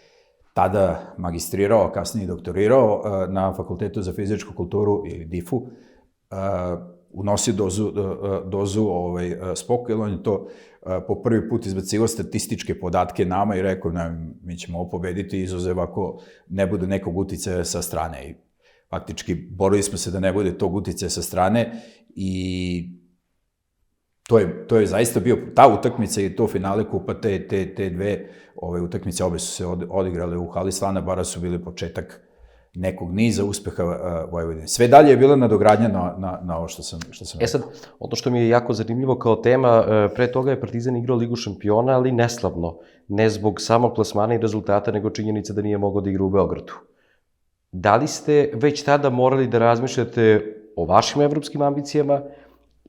B: tada magistrirao, a kasnije doktorirao na Fakultetu za fizičku kulturu ili DIF-u, unosio dozu spokoja, on je to po prvi put izbacivao statističke podatke nama i rekao, mi ćemo ovo pobediti izuzev ako ne bude nekog uticaja sa strane. I faktički borili smo se da ne bude tog uticaja sa strane i to je zaista bio ta utakmica i to finale kupa, te dve utakmice, obe su se odigrale u hali Slana Bara, su bili početak nekog niza uspeha Vojvodine. Sve dalje je bila nadogradnja na ovo što sam rekao.
A: Sad, ono što mi je jako zanimljivo kao tema, pre toga je Partizan igrao Ligu šampiona, ali neslavno. Ne zbog samog plasmana i rezultata, nego činjenica da nije mogao da igra u Beogradu. Da li ste već tada morali da razmišljate o vašim evropskim ambicijama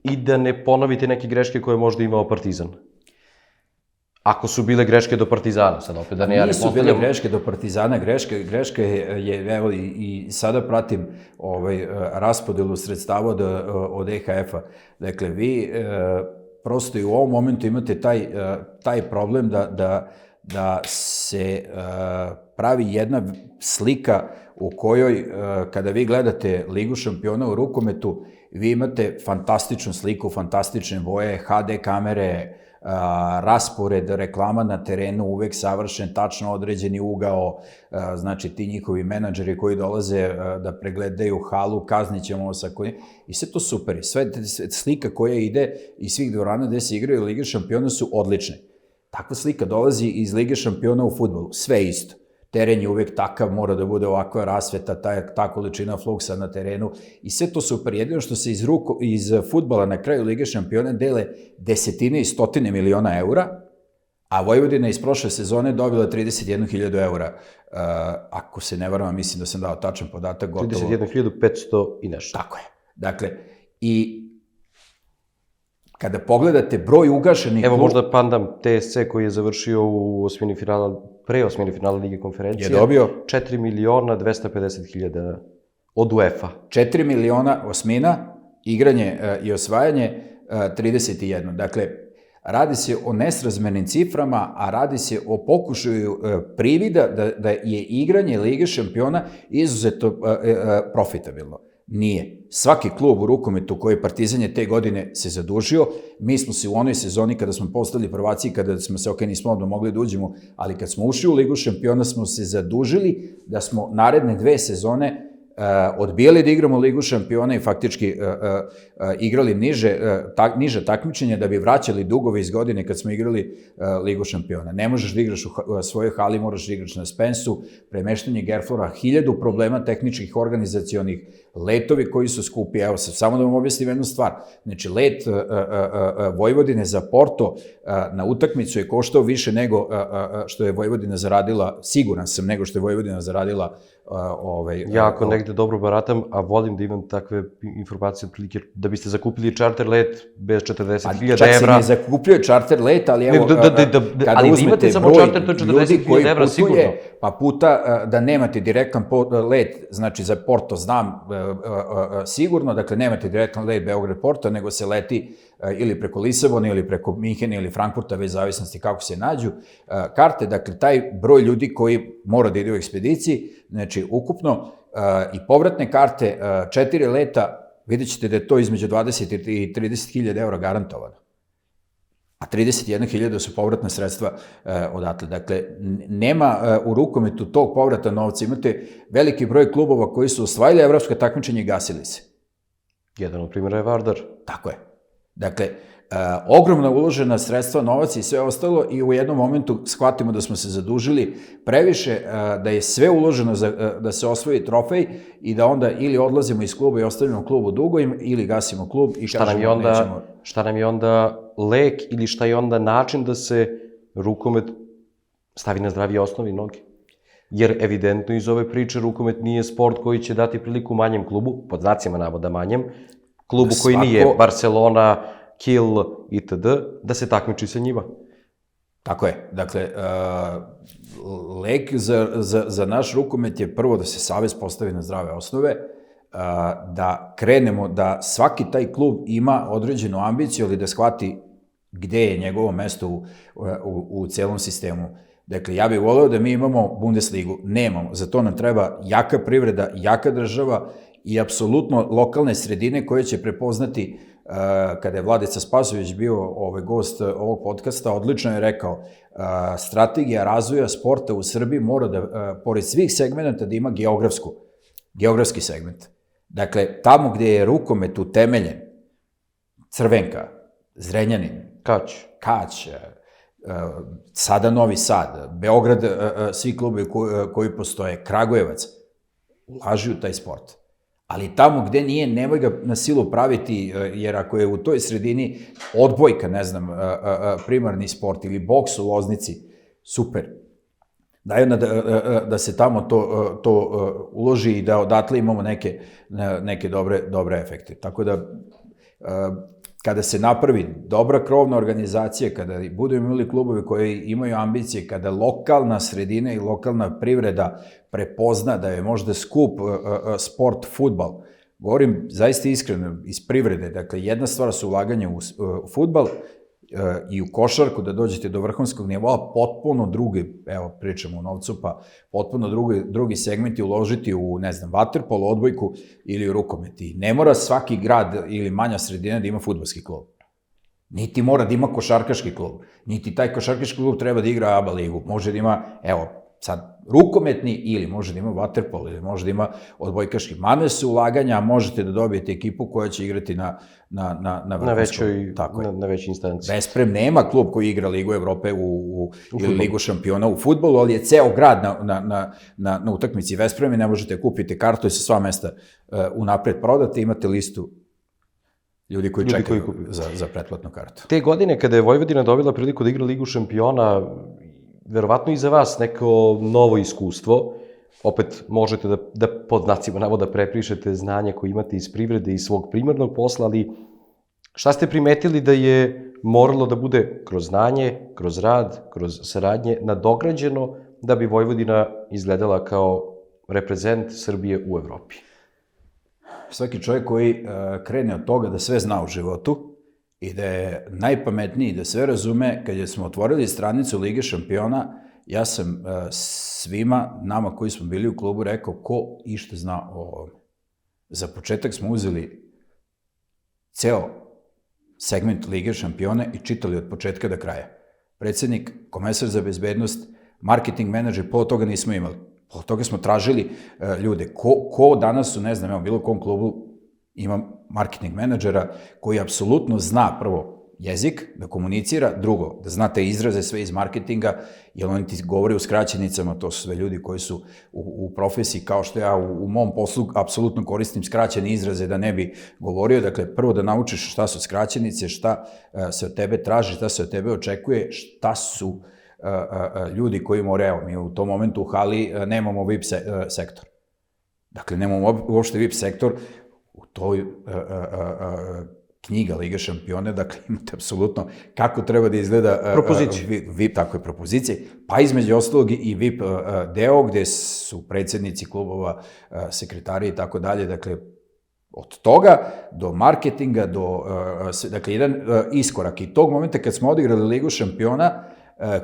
A: i da ne ponovite neke greške koje je možda imao Partizan? Ako su bile greške do Partizana, sad opet da ne ja ne postavljam...
B: Nisu bile greške do Partizana, greška je, evo i sada pratim raspodelu sredstava od EHF-a. Dakle, vi prosto i u ovom momentu imate taj problem da se pravi jedna slika u kojoj, kada vi gledate Ligu šampiona u rukometu, vi imate fantastičnu sliku, fantastične boje, HD kamere, raspored reklama na terenu, uvek savršen, tačno određeni ugao, znači ti njihovi menadžeri koji dolaze da pregledaju halu, kaznićemo vas ako je, i sve to super. Sve slika koja ide iz svih dvorana gde se igraju Lige šampiona su odlične. Takva slika dolazi iz Lige šampiona u fudbalu, sve isto. Teren je uvek takav, mora da bude ovakva rasveta, ta količina fluksa na terenu i sve to super. Jedino što se iz fudbala na kraju Lige šampiona dele desetine i stotine miliona eura, a Vojvodina iz prošle sezone dobila 31.000 eura. Ako se ne varam, mislim da sam dao tačan podatak, gotovo...
A: 31.500 i nešto.
B: Tako je. Dakle, i kada pogledate broj ugašenih...
A: Evo možda pandam TSC koji je završio u pre osmini finala Lige konferencije.
B: Je dobio?
A: 4.250.000 od UEFA.
B: 4 miliona osmina, igranje i osvajanje 31. Dakle, radi se o nesrazmernim ciframa, a radi se o pokušaju privida da je igranje Lige šampiona izuzetno profitabilno. Nije. Svaki klub u rukometu koji Partizan je te godine se zadužio, mi smo se u onoj sezoni kada smo postali prvaci, kada smo se, nismo odmah mogli da uđemo, ali kad smo ušli u Ligu šampiona smo se zadužili da smo naredne 2 sezone odbijali da igramo Ligu šampiona i faktički igrali niže takmičenja da bi vraćali dugove iz godine kad smo igrali Ligu šampiona. Ne možeš da igraš u svojoj hali, moraš da igraš na Spensu, premeštanje Gerflora, 1000 problema tehničkih, organizacionih, letovi koji su skupi. Evo, samo da vam objasnim jednu stvar. Znači, let Vojvodine za Porto na utakmicu je koštao više nego što je Vojvodina zaradila, siguran sam, nego što je Vojvodina zaradila.
A: Ja ako negde dobro baratam, a volim da imam takve informacije otprilike, da biste zakupili čarter let bez 40.000 evra.
B: Čak se ne zakupljuje čarter let, ali evo, kada uzmete broj ljudi koji putuje, pa puta da nemate direktan let, znači za Porto znam, sigurno, dakle nemate direktan let Beograd-Porto, nego se leti ili preko Lisabona ili preko Minhena ili Frankfurta, već zavisnosti kako se nađu karte, dakle taj broj ljudi koji mora da ide u ekspediciji, znači ukupno i povratne karte, 4 leta, vidjet ćete da je to između 20 i 30.000 € garantovano. A 31.000 su povratna sredstva odatle. Dakle, nema u rukometu tog povrata novca. Imate veliki broj klubova koji su osvajali evropsko takmičenje i gasili se.
A: Jedan od primjera je Vardar.
B: Tako je. Dakle, ogromna uložena sredstva, novac i sve ostalo i u jednom momentu shvatimo da smo se zadužili previše, da je sve uloženo da se osvoji trofej i da onda ili odlazimo iz kluba i ostavimo klubu dugo ili gasimo klub i kažemo nećemo...
A: Šta nam je onda lek ili šta je onda način da se rukomet stavi na zdravije osnovi noge? Jer evidentno iz ove priče rukomet nije sport koji će dati priliku manjem klubu, pod znacima navoda manjem, klubu koji nije Barcelona, Kiel itd., da se takmiči sa njima.
B: Tako je. Dakle, lek za naš rukomet je prvo da se savez postavi na zdrave osnove, da krenemo, da svaki taj klub ima određenu ambiciju, ali da shvati gde je njegovo mesto u celom sistemu. Dakle, ja bih voleo da mi imamo Bundesligu. Nemamo. Za to nam treba jaka privreda, jaka država i apsolutno lokalne sredine koje će prepoznati. Kada je Vladica Spasojević bio gost ovog podcasta, odlično je rekao, strategija razvoja sporta u Srbiji mora da, pored svih segmenta, da ima geografski segment. Dakle, tamo gde je rukomet utemeljen, Crvenka, Zrenjanin, Kać, sada Novi Sad, Beograd, svi klubi koji postoje, Kragujevac, ulaži u taj sport. Ali tamo gde nije, nemoj ga na silu praviti, jer ako je u toj sredini odbojka, ne znam, primarni sport ili boks u Loznici, super. Daj onda da se tamo to uloži i da odatle imamo neke dobre efekte. Tako da, kada se napravi dobra krovna organizacija, kada budemo imali klubovi koji imaju ambicije, kada lokalna sredina i lokalna privreda prepozna da je možda skup sport, fudbal, govorim zaista iskreno iz privrede, dakle jedna stvar su ulaganje u fudbal i u košarku, da dođete do vrhunskog nivoa, potpuno drugi, evo pričamo o novcu, pa potpuno drugi segmenti uložiti u, ne znam, vaterpolo, odbojku ili u rukomet. I ne mora svaki grad ili manja sredina da ima fudbalski klub. Niti mora da ima košarkaški klub. Niti taj košarkaški klub treba da igra ABA ligu. Može da ima, evo, sad, rukometni ili može da ima vaterpolo ili može da ima odbojkaški. Mane su ulaganja, a možete da dobijete ekipu koja će igrati na
A: većoj instanciji.
B: Vesprem nema klub koji igra Ligu Evrope ili Ligu šampiona u fudbalu, ali je ceo grad na utakmici Vesprem i ne možete kupiti kartu i sa sva mesta unapred prodate, imate listu ljudi koji čekaju za pretplatnu kartu.
A: Te godine kada je Vojvodina dobila priliku da igra Ligu šampiona, verovatno i za vas neko novo iskustvo, opet možete da pod znacima navoda preprišete znanje koje imate iz privrede i svog primarnog posla, ali šta ste primetili da je moralo da bude kroz znanje, kroz rad, kroz saradnje nadograđeno da bi Vojvodina izgledala kao reprezent Srbije u Evropi?
B: Svaki čovjek koji krene od toga da sve zna u životu i da je najpametniji, da sve razume, kad smo otvorili stranicu Lige šampiona, ja sam svima nama koji smo bili u klubu rekao ko išta zna o ovome. Za početak smo uzeli ceo segment Lige šampiona i čitali od početka do kraja. Predsednik, komesar za bezbednost, marketing menadžer, pola toga nismo imali. Pola toga smo tražili ljude. Ko danas u, ne znam, bilo kom klubu ima marketing menadžera koji apsolutno zna prvo jezik, da komunicira, drugo, da zna te izraze sve iz marketinga, jer oni ti govore u skraćenicama, to su sve ljudi koji su u profesiji, kao što ja u mom poslu apsolutno koristim skraćene izraze da ne bi govorio. Dakle, prvo da naučiš šta su skraćenice, šta se od tebe traži, šta se od tebe očekuje, šta su ljudi koji moraju, mi u tom momentu u hali nemamo VIP sektor. Dakle, nemamo uopšte VIP sektor u toj knjiga Liga šampiona, dakle imate apsolutno kako treba da izgleda VIP, tako je, propozicije, pa između ostalog i VIP deo gde su predsjednici klubova, sekretari i tako dalje, dakle od toga do marketinga, dakle jedan iskorak. I tog momenta kad smo odigrali Ligu šampiona,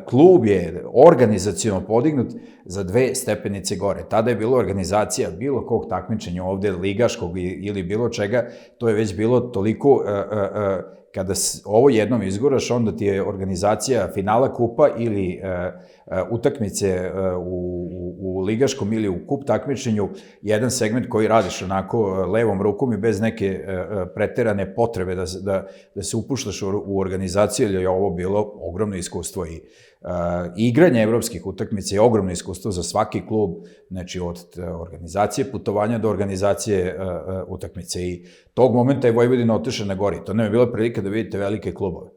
B: klub je organizaciono podignut za 2 stepenice gore. Tada je bilo organizacija bilo kog takmičenja ovde, ligaškog ili bilo čega, to je već bilo toliko, kada ovo jednom izguraš, onda ti je organizacija finala kupa ili utakmice u ligaškom ili u kup takmičenju jedan segment koji radiš onako levom rukom i bez neke preterane potrebe da se upuštaš u organizaciju, jer je ovo bilo ogromno iskustvo i igranje evropskih utakmica je ogromno iskustvo za svaki klub, znači od organizacije putovanja do organizacije utakmice i tog momenta je Vojvodina otišla na gori. To nam je bila prilika da vidite velike klubove.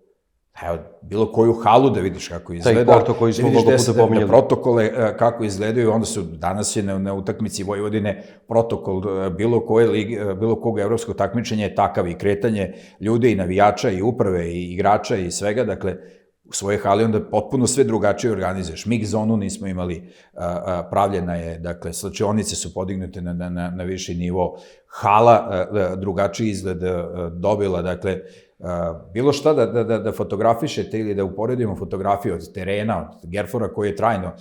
B: Evo, bilo koju halu da vidiš kako izgleda.
A: Taj porto koji smo mnogo puta pominjali.
B: Protokole kako izgledaju, onda su, danas je na utakmici Vojvodine protokol bilo kog evropskog takmičenja je takav i kretanje ljude i navijača i uprave i igrača i svega, dakle, u svojoj hali onda potpuno sve drugačije organizuješ. Mix zonu nismo imali, pravljena je, dakle, slačionice su podignute na viši nivo, hala drugačiji izgled dobila, dakle, bilo šta da fotografišete ili da uporedimo fotografiju od terena, od Gerfora koji je trajno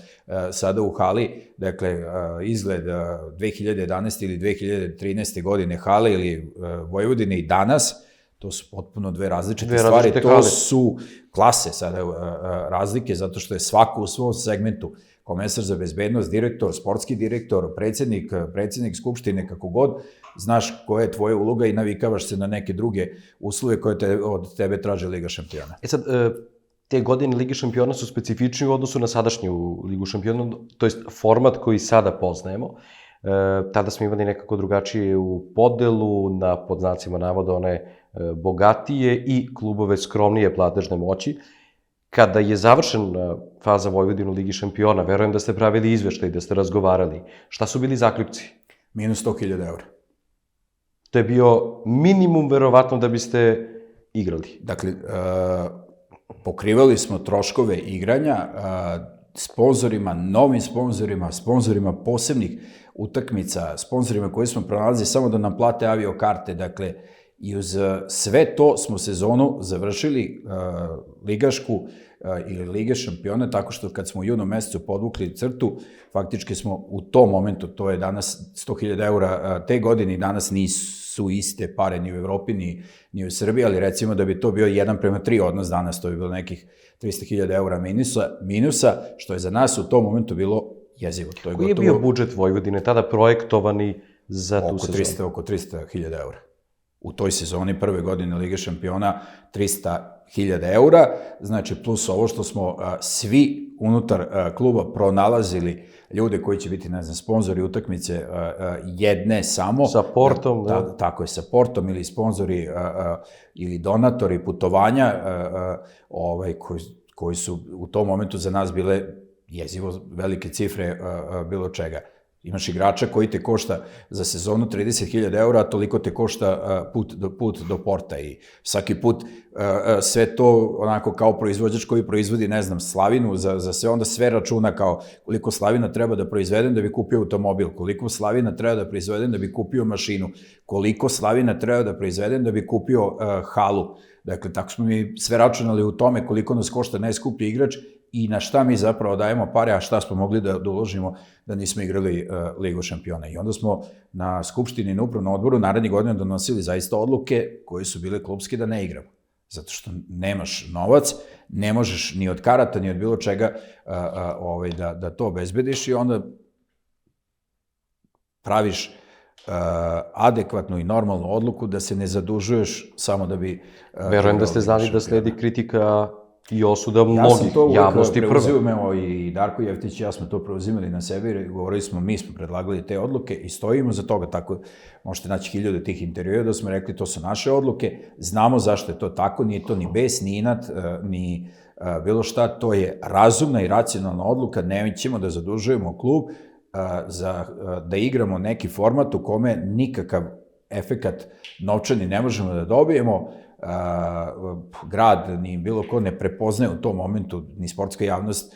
B: sada u hali, dakle, izgled 2011. ili 2013. godine hale ili Vojvodine i danas, to su potpuno dve različite stvari, to su klase sada razlike, zato što je svako u svom segmentu, komesar za bezbednost, direktor, sportski direktor, predsjednik skupštine, kako god, znaš koja je tvoja uloga i navikavaš se na neke druge uslove koje od tebe traže Liga šampiona.
A: Sad, te godine Lige šampiona su specifični u odnosu na sadašnju Ligu šampiona, to je format koji sada poznajemo. Tada smo imali nekako drugačije u podelu, na pod znacima navoda one bogatije i klubove skromnije platežne moći. Kada je završena faza Vojvodine u Ligi šampiona, verujem da ste pravili izveštaj, da ste razgovarali. Šta su bili zaključci?
B: Minus 100.000 eura.
A: To je bio minimum, verovatno, da biste igrali.
B: Dakle, pokrivali smo troškove igranja, sponzorima, novim sponzorima posebnih utakmica, sponzorima koji smo pronalazili samo da nam plate aviokarte, dakle, i uz sve to smo sezonu završili ligašku ili Lige šampiona, tako što kad smo u junu mesecu podvukli crtu, faktički smo u tom momentu, to je danas 100.000 eura te godine i danas nisu iste pare ni u Evropi, ni u Srbiji, ali recimo da bi to bio 1:3 odnos danas, to bi bilo nekih 300.000 eura minusa, što je za nas u tom momentu bilo jezivo.
A: Koji je bio budžet Vojvodine, tada projektovani za tu sezonu?
B: Oko 300.000 eura. U toj sezoni prve godine Lige šampiona 300.000 eura, znači plus ovo što smo svi unutar kluba pronalazili ljude koji će biti, ne znam, sponzori utakmice jedne samo.
A: Sa portom, da.
B: Tako je, sa portom ili sponzori ili donatori putovanja koji su u tom momentu za nas bile jezivo velike cifre bilo čega. Imaš igrača koji te košta za sezonu 30.000 eura, a toliko te košta put do porta i svaki put sve to onako kao proizvođač koji proizvodi, ne znam, slavinu za sve, onda sve računa kao koliko slavina treba da proizvedem da bi kupio automobil, koliko slavina treba da proizvedem da bi kupio mašinu, koliko slavina treba da proizvedem da bi kupio halu. Dakle, tako smo mi sve računali u tome koliko nas košta najskuplji igrač i na šta mi zapravo dajemo pare, a šta smo mogli da uložimo da nismo igrali Ligu šampiona. I onda smo na skupštini i na upravnom odboru narednih godina donosili zaista odluke koje su bile klubske da ne igramo. Zato što nemaš novac, ne možeš ni od karata, ni od bilo čega da to obezbediš i onda praviš adekvatnu i normalnu odluku da se ne zadužuješ samo da bi...
A: Verujem da ste znali da sledi kritika i osuda mnogih javnosti prvo.
B: Ja sam to preuzimao i Darko Jeftić i ja smo to preuzimali na sebe i govorili smo, mi smo predlagali te odluke i stojimo za toga, tako možete naći 1000 tih intervjua da smo rekli to su naše odluke, znamo zašto je to tako, nije to ni bes, ni inat, ni bilo šta, to je razumna i racionalna odluka, nećemo da zadužujemo klub da igramo neki format u kome nikakav efekat novčani ne možemo da dobijemo, grad, ni bilo ko ne prepoznaje u tom momentu, ni sportska javnost,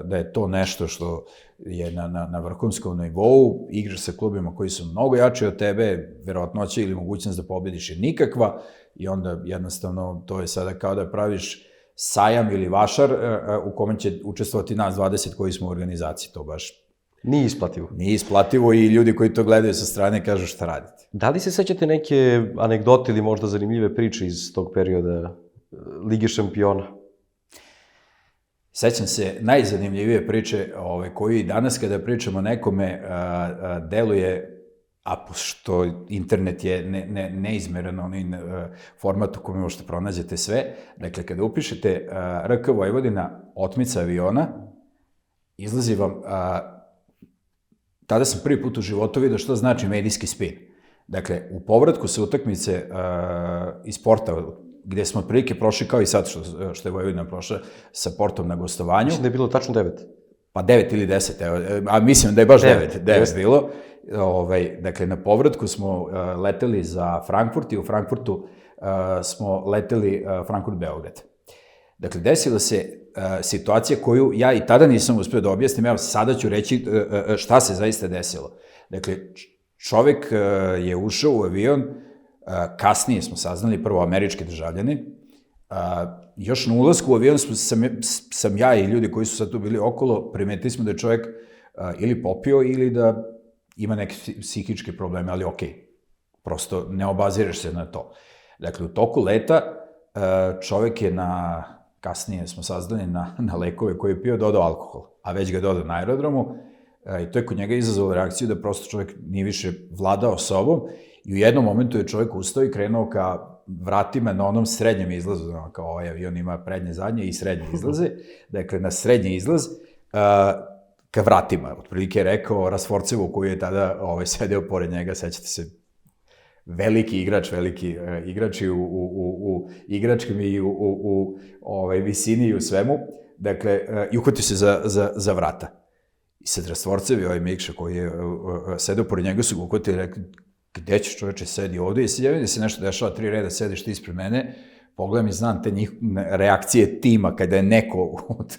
B: da je to nešto što je na vrhunskom nivou, igraš sa klubima koji su mnogo jači od tebe, verovatnoća ili mogućnost da pobediš je nikakva i onda jednostavno to je sada kao da praviš sajam ili vašar u kome će učestvovati nas 20 koji smo u organizaciji, to baš
A: Nije isplativo.
B: nije isplativo i ljudi koji to gledaju sa strane kažu šta radite.
A: Da li se sećate neke anegdote ili možda zanimljive priče iz tog perioda Lige šampiona?
B: Sećam se najzanimljivije priče koju i danas kada pričamo nekome deluje, a pošto internet je neizmeran onaj format u kome možete pronađete sve, dakle kada upišete RK Vojvodina otmica aviona, izlazi vam, tada sam prvi put u životu vidio što znači medijski spin. Dakle, u povratku sa utakmice iz Porta, gde smo otprilike prošli kao i sad što je Vojvodina prošla sa Portom na gostovanju.
A: Mislim da je bilo tačno 9.
B: Pa 9 ili 10, evo, a mislim da je baš 9 bilo. Dakle, na povratku smo leteli za Frankfurt i u Frankfurtu smo leteli Frankfurt-Beograd. Dakle, desila se situacija koju ja i tada nisam uspio da objasnim, evo sada ću reći šta se zaista desilo. Dakle, čovek je ušao u avion, kasnije smo saznali, prvo američki državljani, još na ulazku u avion sam ja i ljudi koji su sad tu bili okolo, primetili smo da je čovek ili popio ili da ima neke psihičke probleme, ali okej, prosto ne obazireš se na to. Dakle, u toku leta čovek je kasnije smo saznali na lekove koje je pio, dodao alkohol, a već ga dodao na aerodromu i to je kod njega izazvalo reakciju da prosto čovek nije više vladao sobom i u jednom momentu je čovek ustao i krenuo ka vratima na onom srednjem izlazu, kao ovaj avion ima prednje, zadnje i srednje izlaze, dakle na srednji izlaz, ka vratima, otprilike je rekao Rasforcevu koji je tada sedeo pored njega, sećate se, veliki igrač i u igračkim i u visini i u svemu, dakle, i uhvatio se za vrata. I sad Rastvorcevi, Mikša koji je sedeo pored njega, su ga uhvatili i rekli, gde ćeš čoveče, sedi ovde, i javim da se nešto dešava, 3 reda sediš ti ispred mene, pogledam i znam te reakcije tima kada je neko od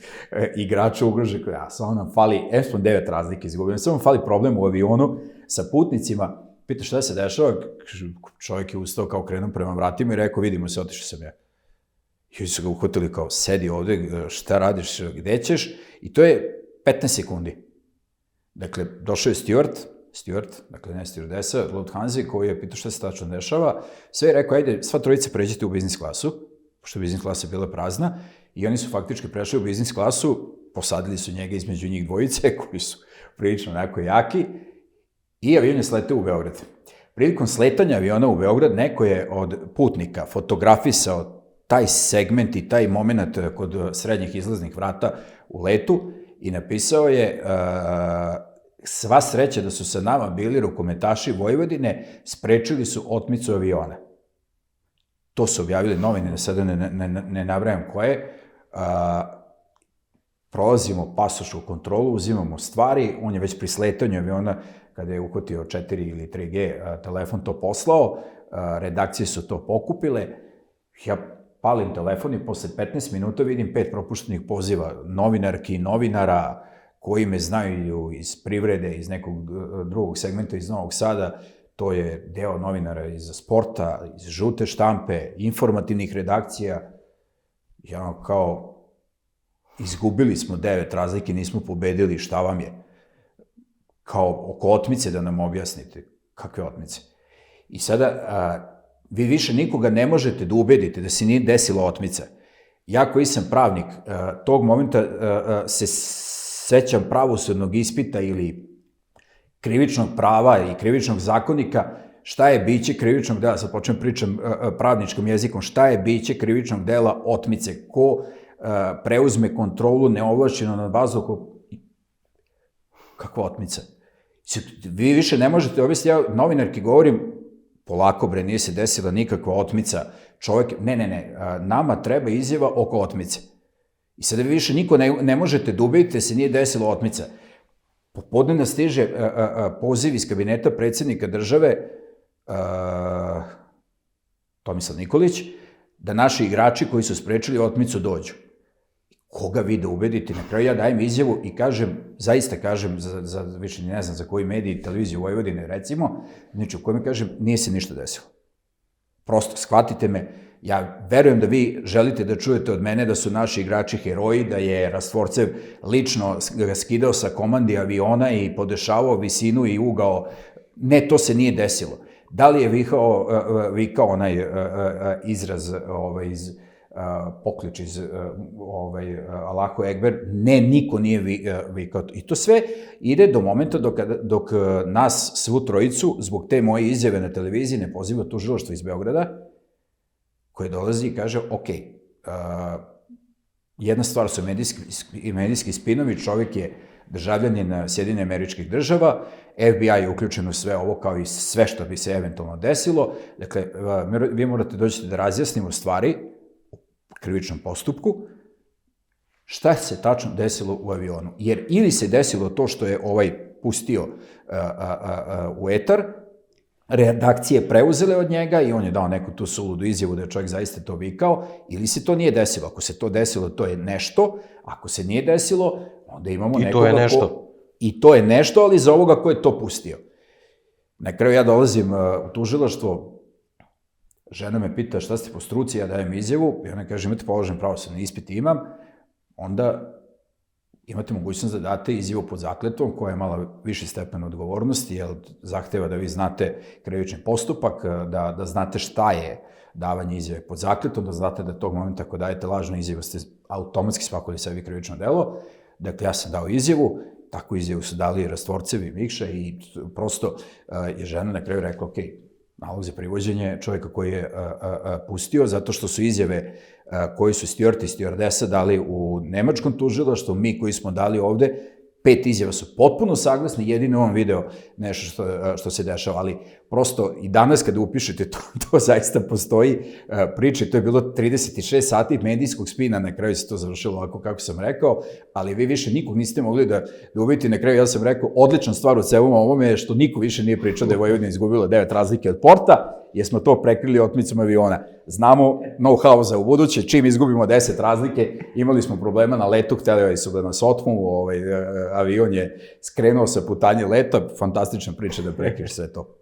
B: igrača ugrožen, samo nam fali, smo 9 razlike izgubili, samo nam fali problem u avionu sa putnicima, pita šta se dešava, čovjek je ustao kao krenuo prema vratima i rekao, vidimo se, otišao sam ja. I su ga uhvatili kao, sedi ovde, šta radiš, gde ćeš, i to je 15 sekundi. Dakle, došao je steward, dakle ne stewardesa, Lufthansa, koji je pitao šta se tačno dešava, sve je rekao, ajde, sva trojica pređite u biznis klasu, pošto je biznis klasa bila prazna, i oni su faktički prešli u biznis klasu, posadili su njega između njih dvojice, koji su prilično onako jaki, i avion je sleteo u Beograd. Prilikom sletanja aviona u Beograd, neko je od putnika fotografisao taj segment i taj moment kod srednjih izlaznih vrata u letu i napisao je sva sreća da su sa nama bili rukometaši Vojvodine, sprečili su otmicu aviona. To su objavili novine, da sada ne nabrajam koje. Prolazimo pasošku kontrolu, uzimamo stvari, on je već pri sletanju aviona, kada je uhvatio 4 ili 3G telefon, to poslao, redakcije su to pokupile, ja palim telefon i posle 15 minuta vidim 5 propuštenih poziva novinarki i novinara koji me znaju iz privrede, iz nekog drugog segmenta iz Novog Sada, to je deo novinara iz sporta, iz žute štampe, informativnih redakcija, ja kao, izgubili smo 9 razlike, nismo pobedili, šta vam je? Kao oko otmice da nam objasnite. Kakve otmice? I sada, vi više nikoga ne možete da ubedite da se nije desila otmica. Ja koji sam pravnik, tog momenta se sećam pravosudnog ispita ili krivičnog prava i krivičnog zakonika, šta je biće krivičnog dela, sad počnem pričam pravničkom jezikom, šta je biće krivičnog dela otmice, ko preuzme kontrolu neovlašćeno nad vazduhom, kakva otmica? Vi više ne možete objasniti, ja novinarki govorim, polako bre, nije se desila nikakva otmica, čovjek, ne, nama treba izjava oko otmice. I sada vi više niko ne možete da ubedite se nije desila otmica. Popodne nas stiže poziv iz kabineta predsjednika države, Tomislav Nikolić, da naši igrači koji su sprečili otmicu dođu. Koga vi da ubedite? Na kraju ja dajem izjavu i kažem, zaista kažem, više ne znam za koji mediji, televiziju Vojvodine recimo, znači u kojem kažem, nije se ništa desilo. Prosto, shvatite me, ja verujem da vi želite da čujete od mene da su naši igrači heroji, da je Rastvorcev lično ga skidao sa komandi aviona i podešavao visinu i ugao. Ne, to se nije desilo. Da li je vikao onaj izraz iz poklič iz Allahu Ekber? Ne, niko nije vikao. I to sve ide do momenta dok nas, svu trojicu, zbog te moje izjave na televiziji ne poziva tužilaštvo iz Beograda, koje dolazi i kaže, ok, jedna stvar su medijski spinovi, čovjek je državljanin Sjedinjenih Američkih Država, FBI je uključen u sve ovo kao i sve što bi se eventualno desilo. Dakle, vi morate doći da razjasnimo stvari u krivičnom postupku, šta se tačno desilo u avionu. Jer ili se desilo to što je ovaj pustio u etar, redakcije preuzele od njega i on je dao neku tu suludu izjavu da je čovjek zaista to vikao, ili se to nije desilo. Ako se to desilo, to je nešto. Ako se nije desilo, onda imamo nekoga
A: I to je nešto.
B: I to je nešto, ali za ovoga ko je to pustio. Na kraju ja dolazim u tužilaštvo, žena me pita šta ste po struci, ja dajem izjavu, i ona kaže imate položen pravosudni ispit, imam, onda imate mogućnost da date izjavu pod zakletvom koja je malo viši stepen odgovornosti, jer zahteva da vi znate krivični postupak, da znate šta je davanje izjave pod zakletvom, da znate da tog momenta ako dajete lažnu izjavu ste automatski spakuli sebi krivično delo. Dakle, ja sam dao izjavu, takvu izjavu su dali i Rastvorcev i Mikša i prosto je žena na kraju rekla, ok, nalog za privođenje čovjeka koji je pustio, zato što su izjave koji su steward i stewardesa dali u nemačkom tužilaštvu, mi koji smo dali ovde, 5 izjava su potpuno saglasni, jedino on video nešto što se dešava, ali prosto i danas kada upišete to zaista postoji priče, to je bilo 36 sati medijskog spina, na kraju se to završilo ovako kako sam rekao, ali vi više nikog niste mogli da ubedite, na kraju ja sam rekao, odlična stvar u celom ovome je što niko više nije pričao da je Vojvodina izgubila 9 razlike od Porta, jer smo to prekrili otmicom aviona. Znamo know-how za ubuduće, čim izgubimo 10 razlike, imali smo problema na letu, hteli su da nas otmu, avion je skrenuo sa putanje leta, fantastična priča da prekriš sve to.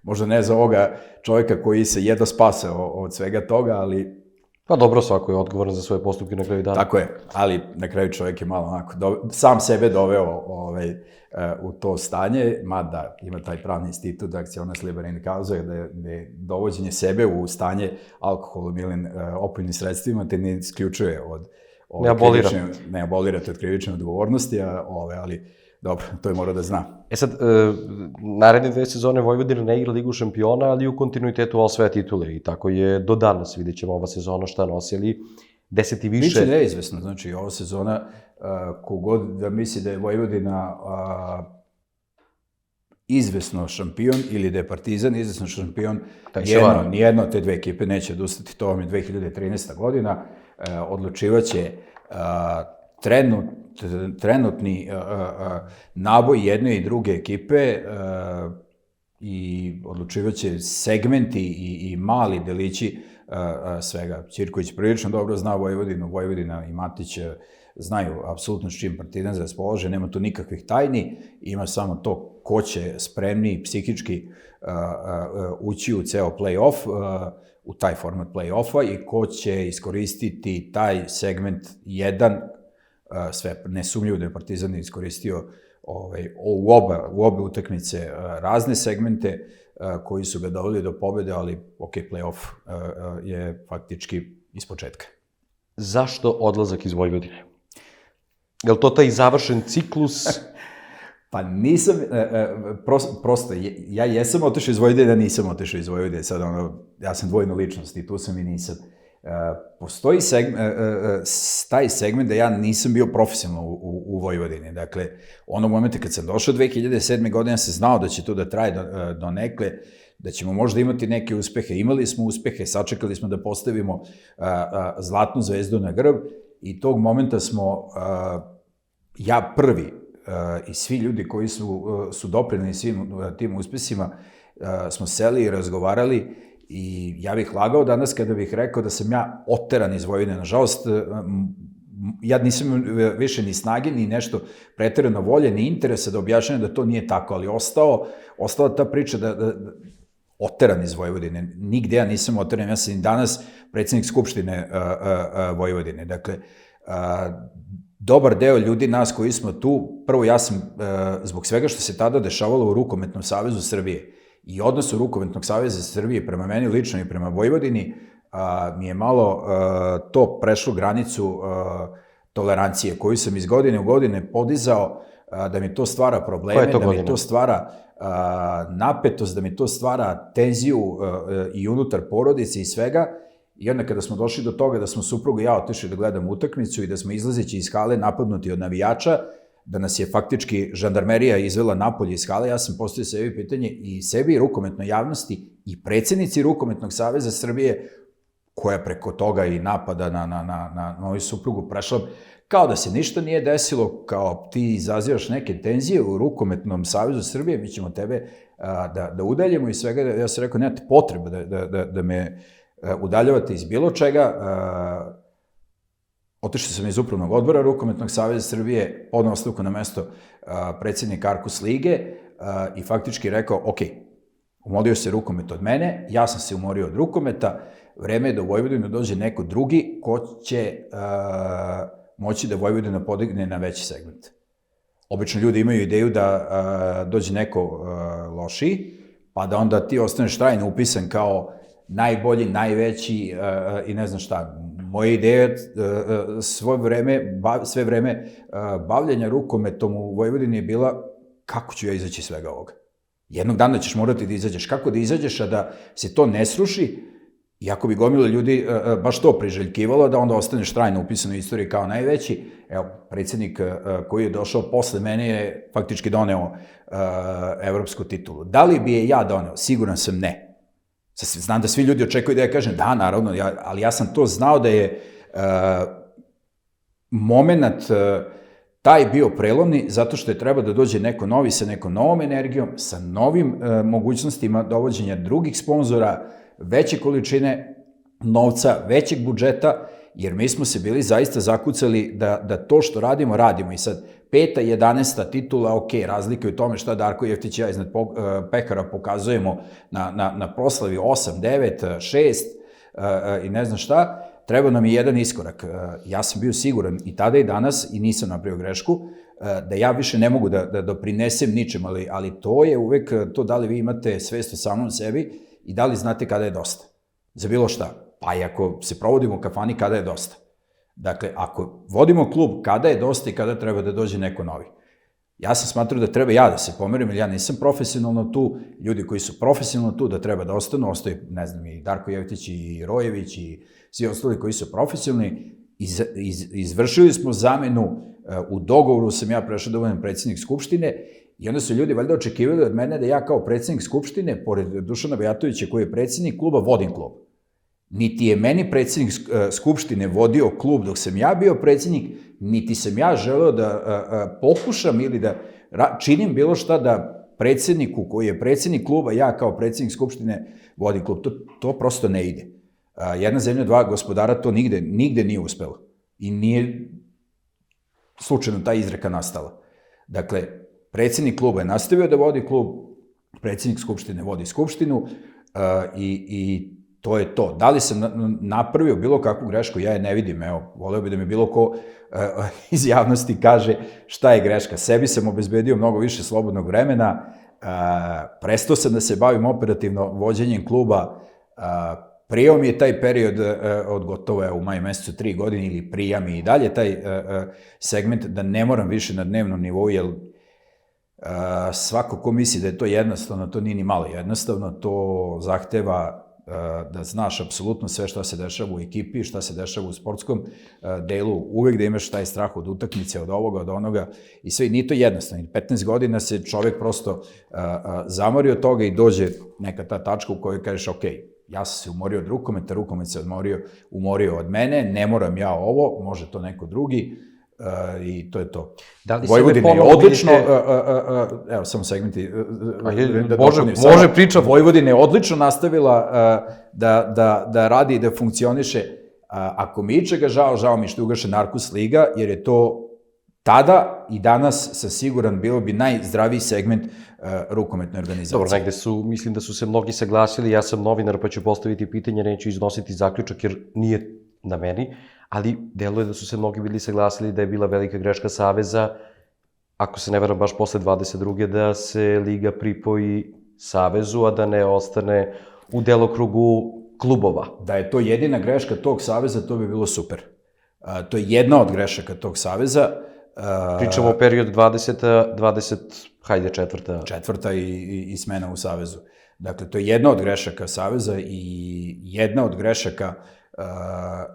B: Možda ne za ovoga čovjeka koji se jedva spasao od svega toga, ali...
A: Pa dobro, svako je odgovoran za svoje postupke na kraju dana.
B: Tako je, ali na kraju čovjek je malo onako, sam sebe doveo u to stanje, mada ima taj pravni institut da akcionas liber in causa, da je dovođenje sebe u stanje alkoholom ili opojnim sredstvima te ne isključuje od ne abolirate od krivične odgovornosti, ali dobro, to je mora da zna.
A: Sad, naredne 2 sezone Vojvodina ne igra Ligu šampiona, ali u kontinuitetu osvaja titule i tako je do danas. Vidjet ćemo ova sezona šta nosi, ali 10 i više...
B: Biće neizvesno, znači ova sezona, kogod da misli da je Vojvodina izvesno šampion ili da je Partizan izvesno šampion, nijedno te dve ekipe neće odustati, to vam je 2013. godina, odlučivaće trenutni naboj jedne i druge ekipe i odlučivaće segmenti i mali delići svega. Ćirković prilično dobro zna Vojvodinu, Vojvodina i Matić znaju apsolutno s čim Partizan raspolaže, nema tu nikakvih tajni, ima samo to ko će spremniji psihički ući u ceo play-off, u taj format play-offa i ko će iskoristiti taj segment jedan, sve nesumljivo da je Partizan iskoristio u obe utakmice razne segmente koji su ga doveli do pobede, ali ok, play-off je faktički ispočetka.
A: Zašto odlazak iz Vojvodine? Je li to taj završen ciklus?
B: Pa nisam, prosto, ja jesam otišao iz Vojvodine, nisam otišao iz Vojvodine, sad ja sam dvojna ličnost i tu sam i nisam. Postoji taj segment da ja nisam bio profesionalno u Vojvodini. Dakle, onog momenta kad sam došao 2007. godine, ja sam znao da će to da traje do nekle, da ćemo možda imati neke uspehe. Imali smo uspehe, sačekali smo da postavimo zlatnu zvezdu na grb i tog momenta smo, ja prvi i svi ljudi koji su doprineli svim tim uspesima, smo seli i razgovarali I ja bih lagao danas kada bih rekao da sam ja oteran iz Vojvodine. Nažalost, ja nisam više ni snage, ni nešto preterano volje, ni interesa da objašnjam da to nije tako, ali ostala ta priča da oteran iz Vojvodine. Nigde ja nisam oteran, ja sam i danas predsjednik Skupštine Vojvodine. Dakle, dobar deo ljudi, nas koji smo tu, prvo ja sam, zbog svega što se tada dešavalo u Rukometnom savezu Srbije i odnosu Rukometnog saveza Srbije prema meni lično i prema Vojvodini, mi je malo to prešlo granicu tolerancije koju sam iz godine u godine podizao, da mi to stvara probleme, da mi to stvara napetost, da mi to stvara tenziju i unutar porodice i svega. I onda kada smo došli do toga da smo suprugu i ja otišli da gledamo utakmicu i da smo izlazeći iz hale napadnuti od navijača, da nas je faktički žandarmerija izvela napolje iz hale, ja sam postavio sebi pitanje i sebi i rukometnoj javnosti i predsjednici Rukometnog saveza Srbije, koja preko toga i napada na moju suprugu prešla, kao da se ništa nije desilo, kao ti izazivaš neke tenzije u Rukometnom savezu Srbije, mi ćemo tebe da udaljimo i svega. Ja sam rekao, nemate potrebe da me udaljavate iz bilo čega. Otišao sam iz upravnog odbora Rukometnog saveza Srbije, podneo ostavku na mesto predsjednika Arkus lige i faktički rekao, ok, umorio se rukomet od mene, ja sam se umorio od rukometa, vreme je da u Vojvodinu dođe neko drugi ko će moći da Vojvodina podigne na veći segment. Obično ljudi imaju ideju da dođe neko lošiji, pa da onda ti ostaneš trajno upisan kao najbolji, najveći i ne znam šta. Moja ideja je sve vreme bavljenja rukometom u Vojvodini je bila kako ću ja izaći iz svega ovoga. Jednog dana ćeš morati da izađeš. Kako da izađeš, a da se to ne sruši, iako bi gomila ljudi baš to priželjkivalo, da onda ostaneš trajno upisan u istoriji kao najveći. Evo, predsjednik koji je došao posle mene je faktički doneo evropsku titulu. Da li bi je ja doneo? Siguran sam ne. Znam da svi ljudi očekuju da ja kažem da, naravno, ali ja sam to znao da je moment taj bio prelomni, zato što je treba da dođe neko novi sa nekom novom energijom, sa novim mogućnostima dovođenja drugih sponzora, veće količine novca, većeg budžeta, jer mi smo se bili zaista zakucali da to što radimo, radimo. I sad, 5. 11. titula, ok, razlika je u tome šta Darko Jeftić i ja iznad pekara pokazujemo na proslavi 8, 9, 6 i ne znam šta, treba nam je jedan iskorak. Ja sam bio siguran i tada i danas, i nisam napravio grešku, da ja više ne mogu da doprinesem ničem, ali to je uvek to da li vi imate svest o samom sebi i da li znate kada je dosta. Za bilo šta. Pa i ako se provodimo u kafani, kada je dosta. Dakle, ako vodimo klub, kada je dosta i kada treba da dođe neko novi. Ja sam smatrao da treba ja da se pomerim, jer ja nisam profesionalno tu, ljudi koji su profesionalno tu da treba da ostanu, ostaje, ne znam, i Darko Jevtić i Rojević i svi ostali koji su profesionalni, izvršili smo zamenu, u dogovoru sam ja prešao da budem predsjednik Skupštine i onda su ljudi valjda očekivali od mene da ja kao predsjednik Skupštine, pored Dušana Bajatovića koji je predsjednik kluba, vodim klub. Niti je meni predsjednik Skupštine vodio klub dok sam ja bio predsjednik, niti sam ja želeo da pokušam ili da činim bilo šta da predsjedniku koji je predsjednik kluba, ja kao predsjednik Skupštine vodim klub. To prosto ne ide. Jedna zemlja, dva gospodara, to nigde nije uspelo. I nije slučajno ta izreka nastala. Dakle, predsjednik kluba je nastavio da vodi klub, predsjednik Skupštine vodi Skupštinu i to je to. Da li sam napravio bilo kakvu grešku, ja je ne vidim. Evo, voleo bi da mi bilo ko iz javnosti kaže šta je greška. Sebi sam obezbedio mnogo više slobodnog vremena, prestao sam da se bavim operativno vođenjem kluba, prijao mi je taj period od gotovo u maju mesecu 3 godine ili prija mi i dalje taj segment da ne moram više na dnevnom nivou, jer svako ko misli da je to jednostavno, to nije ni malo jednostavno, to zahteva da znaš apsolutno sve šta se dešava u ekipi, šta se dešava u sportskom delu, uvek da imaš taj strah od utakmice, od ovoga, od onoga i sve, nije to jednostavno. 15 godina se čovek prosto zamori od toga i dođe neka ta tačka u kojoj kažeš ok, ja sam se umorio od rukometa, rukomet se umorio od mene, ne moram ja ovo, može to neko drugi i to je to.
A: Da li se
B: Vojvodina je
A: ponovo
B: odlično,
A: vidite-
B: evo samo segmenti,
A: može priča.
B: Vojvodina je odlično nastavila da radi i da funkcioniše. Ako mi ičega žao mi što je ugašen Arkus Liga, jer je to tada i danas sam siguran bilo bi najzdraviji segment rukometne organizacije.
A: Dobro, negde mislim da su se mnogi saglasili, ja sam novinar pa ću postaviti pitanje, neću iznositi zaključak jer nije na meni, ali deluje da su se mnogi bili saglasili da je bila velika greška Saveza, ako se ne veram baš posle 22. da se Liga pripoji Savezu, a da ne ostane u delokrugu klubova.
B: Da je to jedina greška tog saveza, to bi bilo super. To je jedna od grešaka tog saveza.
A: Pričamo o periodu 20, hajde četvrta.
B: Četvrta i smena u savezu. Dakle, to je jedna od grešaka saveza i jedna od grešaka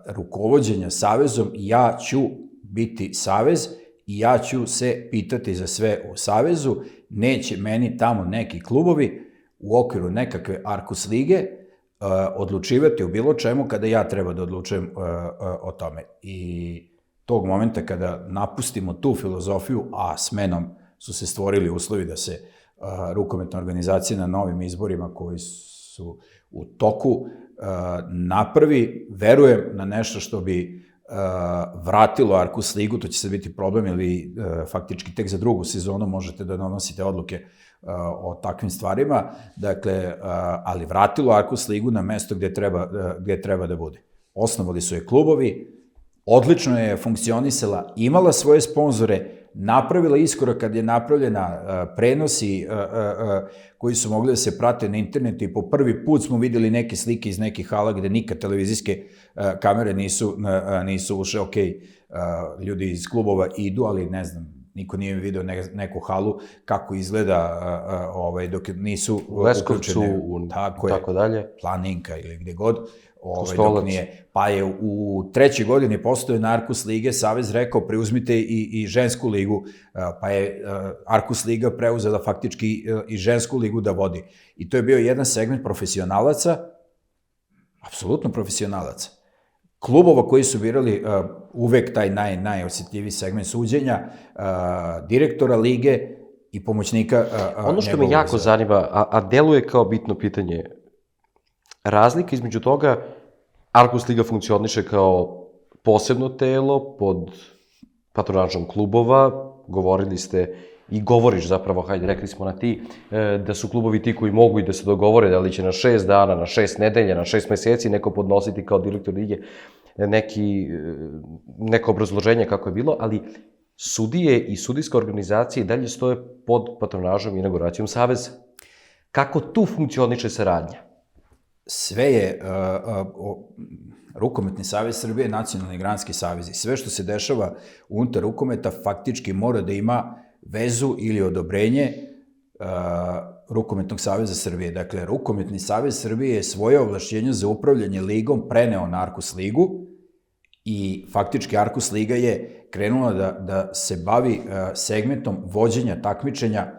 B: rukovođenja savezom. Ja ću biti savez i ja ću se pitati za sve u savezu. Neće meni tamo neki klubovi u okviru nekakve Arkus lige odlučivati u bilo čemu kada ja treba da odlučujem o tome. I tog momenta kada napustimo tu filozofiju, a smenom su se stvorili uslovi da se rukometna organizacija na novim izborima koji su u toku napravi, verujem na nešto što bi vratilo Arkus ligu, to će sad biti problem, jer vi faktički tek za drugu sezonu možete da donosite odluke o takvim stvarima, dakle, ali vratilo Arkus ligu na mesto gde treba da bude. Osnovali su je klubovi, odlično je funkcionisala, imala svoje sponzore, napravila iskorak kad je napravljena prenosi koji su mogli da se prate na internetu i po prvi put smo videli neke slike iz nekih hala gde nikad televizijske kamere nisu ušle, ok, ljudi iz klubova idu, ali ne znam, niko nije video neku halu kako izgleda dok nisu
A: u Leskovcu, tako dalje,
B: Planinka ili gde god, dok nije, pa je u trećoj godini postoje na Arkus lige, Savez rekao preuzmite i žensku ligu, pa je Arkus liga preuzela faktički i žensku ligu da vodi. I to je bio jedan segment profesionalaca, apsolutno profesionalaca. Klubova koji su birali uvek taj najosjetljiviji segment suđenja, direktora lige i pomoćnika njegovog.
A: Ono što me jako zanima, a deluje kao bitno pitanje, razlika između toga, Arkus liga funkcioniše kao posebno telo pod patronažom klubova, govorili ste i govoriš zapravo, hajde, rekli smo na ti, da su klubovi ti koji mogu i da se dogovore da li će na 6 dana, na 6 nedelja, na 6 meseci neko podnositi kao direktor lige neko obrazloženje kako je bilo, ali sudije i sudijska organizacija i dalje stoje pod patronažom i inauguracijom Saveza. Kako tu funkcioniše saradnja?
B: Sve je Rukometni savez Srbije, Nacionalni granski savez i sve što se dešava unutar rukometa faktički mora da ima vezu ili odobrenje Rukometnog saveza Srbije. Dakle, Rukometni savez Srbije je svoje ovlašćenje za upravljanje ligom preneo na Arkus ligu i faktički Arkus liga je krenula da se bavi segmentom vođenja takmičenja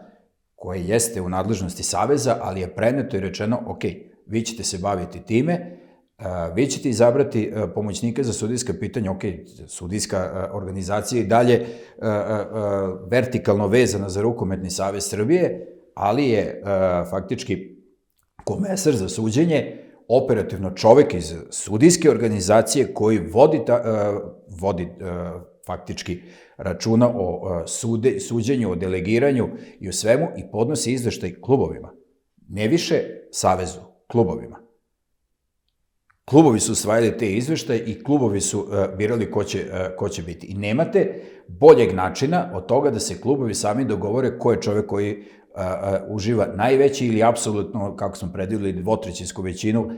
B: koje jeste u nadležnosti saveza, ali je preneto i rečeno, ok, vi ćete se baviti time, vi ćete izabrati pomoćnika za sudijska pitanja, ok, sudijska organizacija i dalje vertikalno vezana za Rukometni savez Srbije, ali je faktički komesar za suđenje, operativno čovek iz sudijske organizacije koji vodi faktički računa o suđenju, o delegiranju i o svemu i podnosi izveštaj klubovima. Ne više savezu, klubovima. Klubovi su usvajali te izveštaje i klubovi su birali ko će biti. I nemate boljeg načina od toga da se klubovi sami dogovore ko je čovek koji uživa najveći ili apsolutno, kako smo predvideli, dvotrećinsku većinu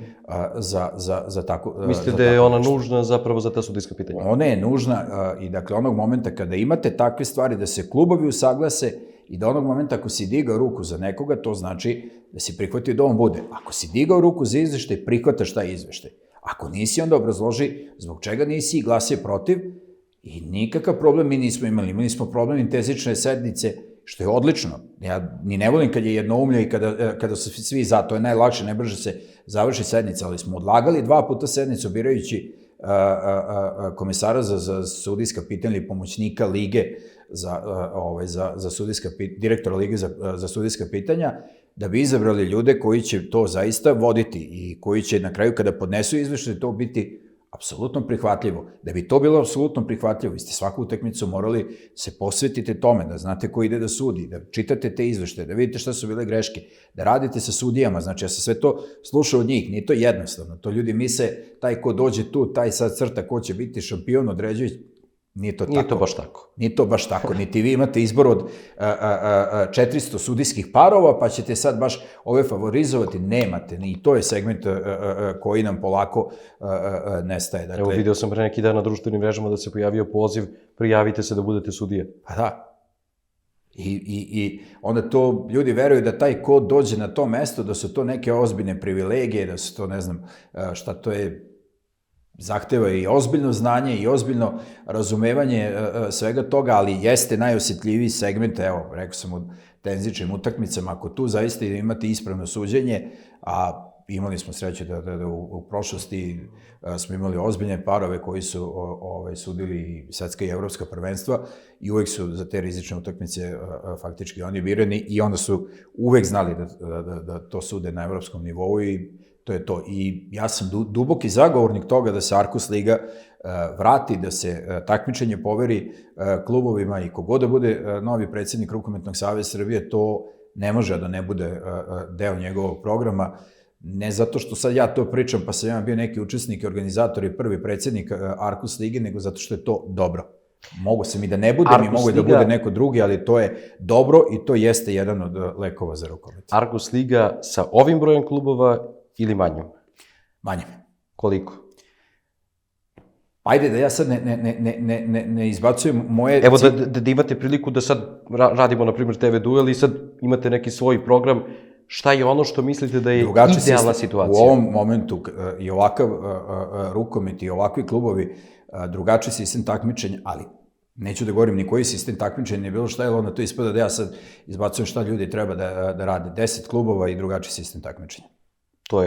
B: za tako...
A: Mislite da je ona nužna zapravo za ta sudijska pitanja?
B: Ona je nužna i dakle onog momenta kada imate takve stvari da se klubovi usaglase i da onog momenta ako si digao ruku za nekoga, to znači da si prihvatio da on bude. Ako si digao ruku za izveštaj, prihvataš taj izveštaj. Ako nisi, onda obrazloži zbog čega nisi i glasio protiv i nikakav problem mi nismo imali. Imali smo problem intenzične sednice, što je odlično. Ja ni ne volim kad je jednoumlje i kada su svi za, to je najlakše, najbrže se završi sednica, ali smo odlagali 2 puta sednicu birajući komesara za sudijska pitanja ili pomoćnika lige za sudijska direktora lige za sudijska pitanja, da bi izabrali ljude koji će to zaista voditi i koji će na kraju kada podnesu izveštaj to biti apsolutno prihvatljivo. Da bi to bilo apsolutno prihvatljivo, vi ste svaku utakmicu morali se posvetiti tome, da znate ko ide da sudi, da čitate te izveštaje, da vidite šta su bile greške, da radite sa sudijama, znači ja sam sve to slušao od njih, nije to jednostavno, to ljudi misle, taj ko dođe tu, taj sad crta ko će biti šampion, određuje. Nije to tako.
A: Nije to baš tako.
B: Nije to baš tako, niti vi imate izbor od 400 sudijskih parova, pa ćete sad baš ove favorizovati, nemate, i to je segment koji nam polako nestaje.
A: Evo, vidio sam pre neki dan na društvenim mrežama da se pojavio poziv, prijavite se da budete sudije.
B: Pa da. I onda to ljudi veruju da taj ko dođe na to mesto, da su to neke ozbiljne privilegije, da su to, ne znam, šta to je, zahteva i ozbiljno znanje i ozbiljno razumevanje svega toga, ali jeste najosjetljiviji segment, evo, rekao sam u tenzičnim utakmicama, ako tu zaista imate ispravno suđenje, a imali smo sreće da u prošlosti smo imali ozbiljne parove koji su sudili i svetska i evropska prvenstva i uvek su za te rizične utakmice faktički oni birani i onda su uvek znali da to sude na evropskom nivou i to je to. I ja sam duboki zagovornik toga da se Arkus liga vrati, da se takmičenje poveri klubovima i kogod da bude novi predsjednik Rukometnog saveza Srbije, to ne može da ne bude deo njegovog programa. Ne zato što sad ja to pričam, pa sam ja bio neki učesnik i organizator i prvi predsjednik Arkus lige, nego zato što je to dobro. Mogu sam i da ne budem i mogu i da bude neko drugi, ali to je dobro i to jeste jedan od lekova za rukomet.
A: Arkus liga sa ovim brojem klubova ili
B: Manjim.
A: Koliko?
B: Ajde da ja sad ne izbacujem moje...
A: Evo da imate priliku da sad radimo, na primjer, TV duel i sad imate neki svoj program. Šta je ono što mislite da je idealna situacija?
B: U ovom momentu i ovakav rukomet i ovakvi klubovi, drugačiji sistem takmičenja, ali neću da govorim ni koji sistem takmičenja, ni bilo šta, jer onda to ispada da ja sad izbacujem šta ljudi treba da rade. 10 klubova i drugačiji sistem takmičenja.
A: To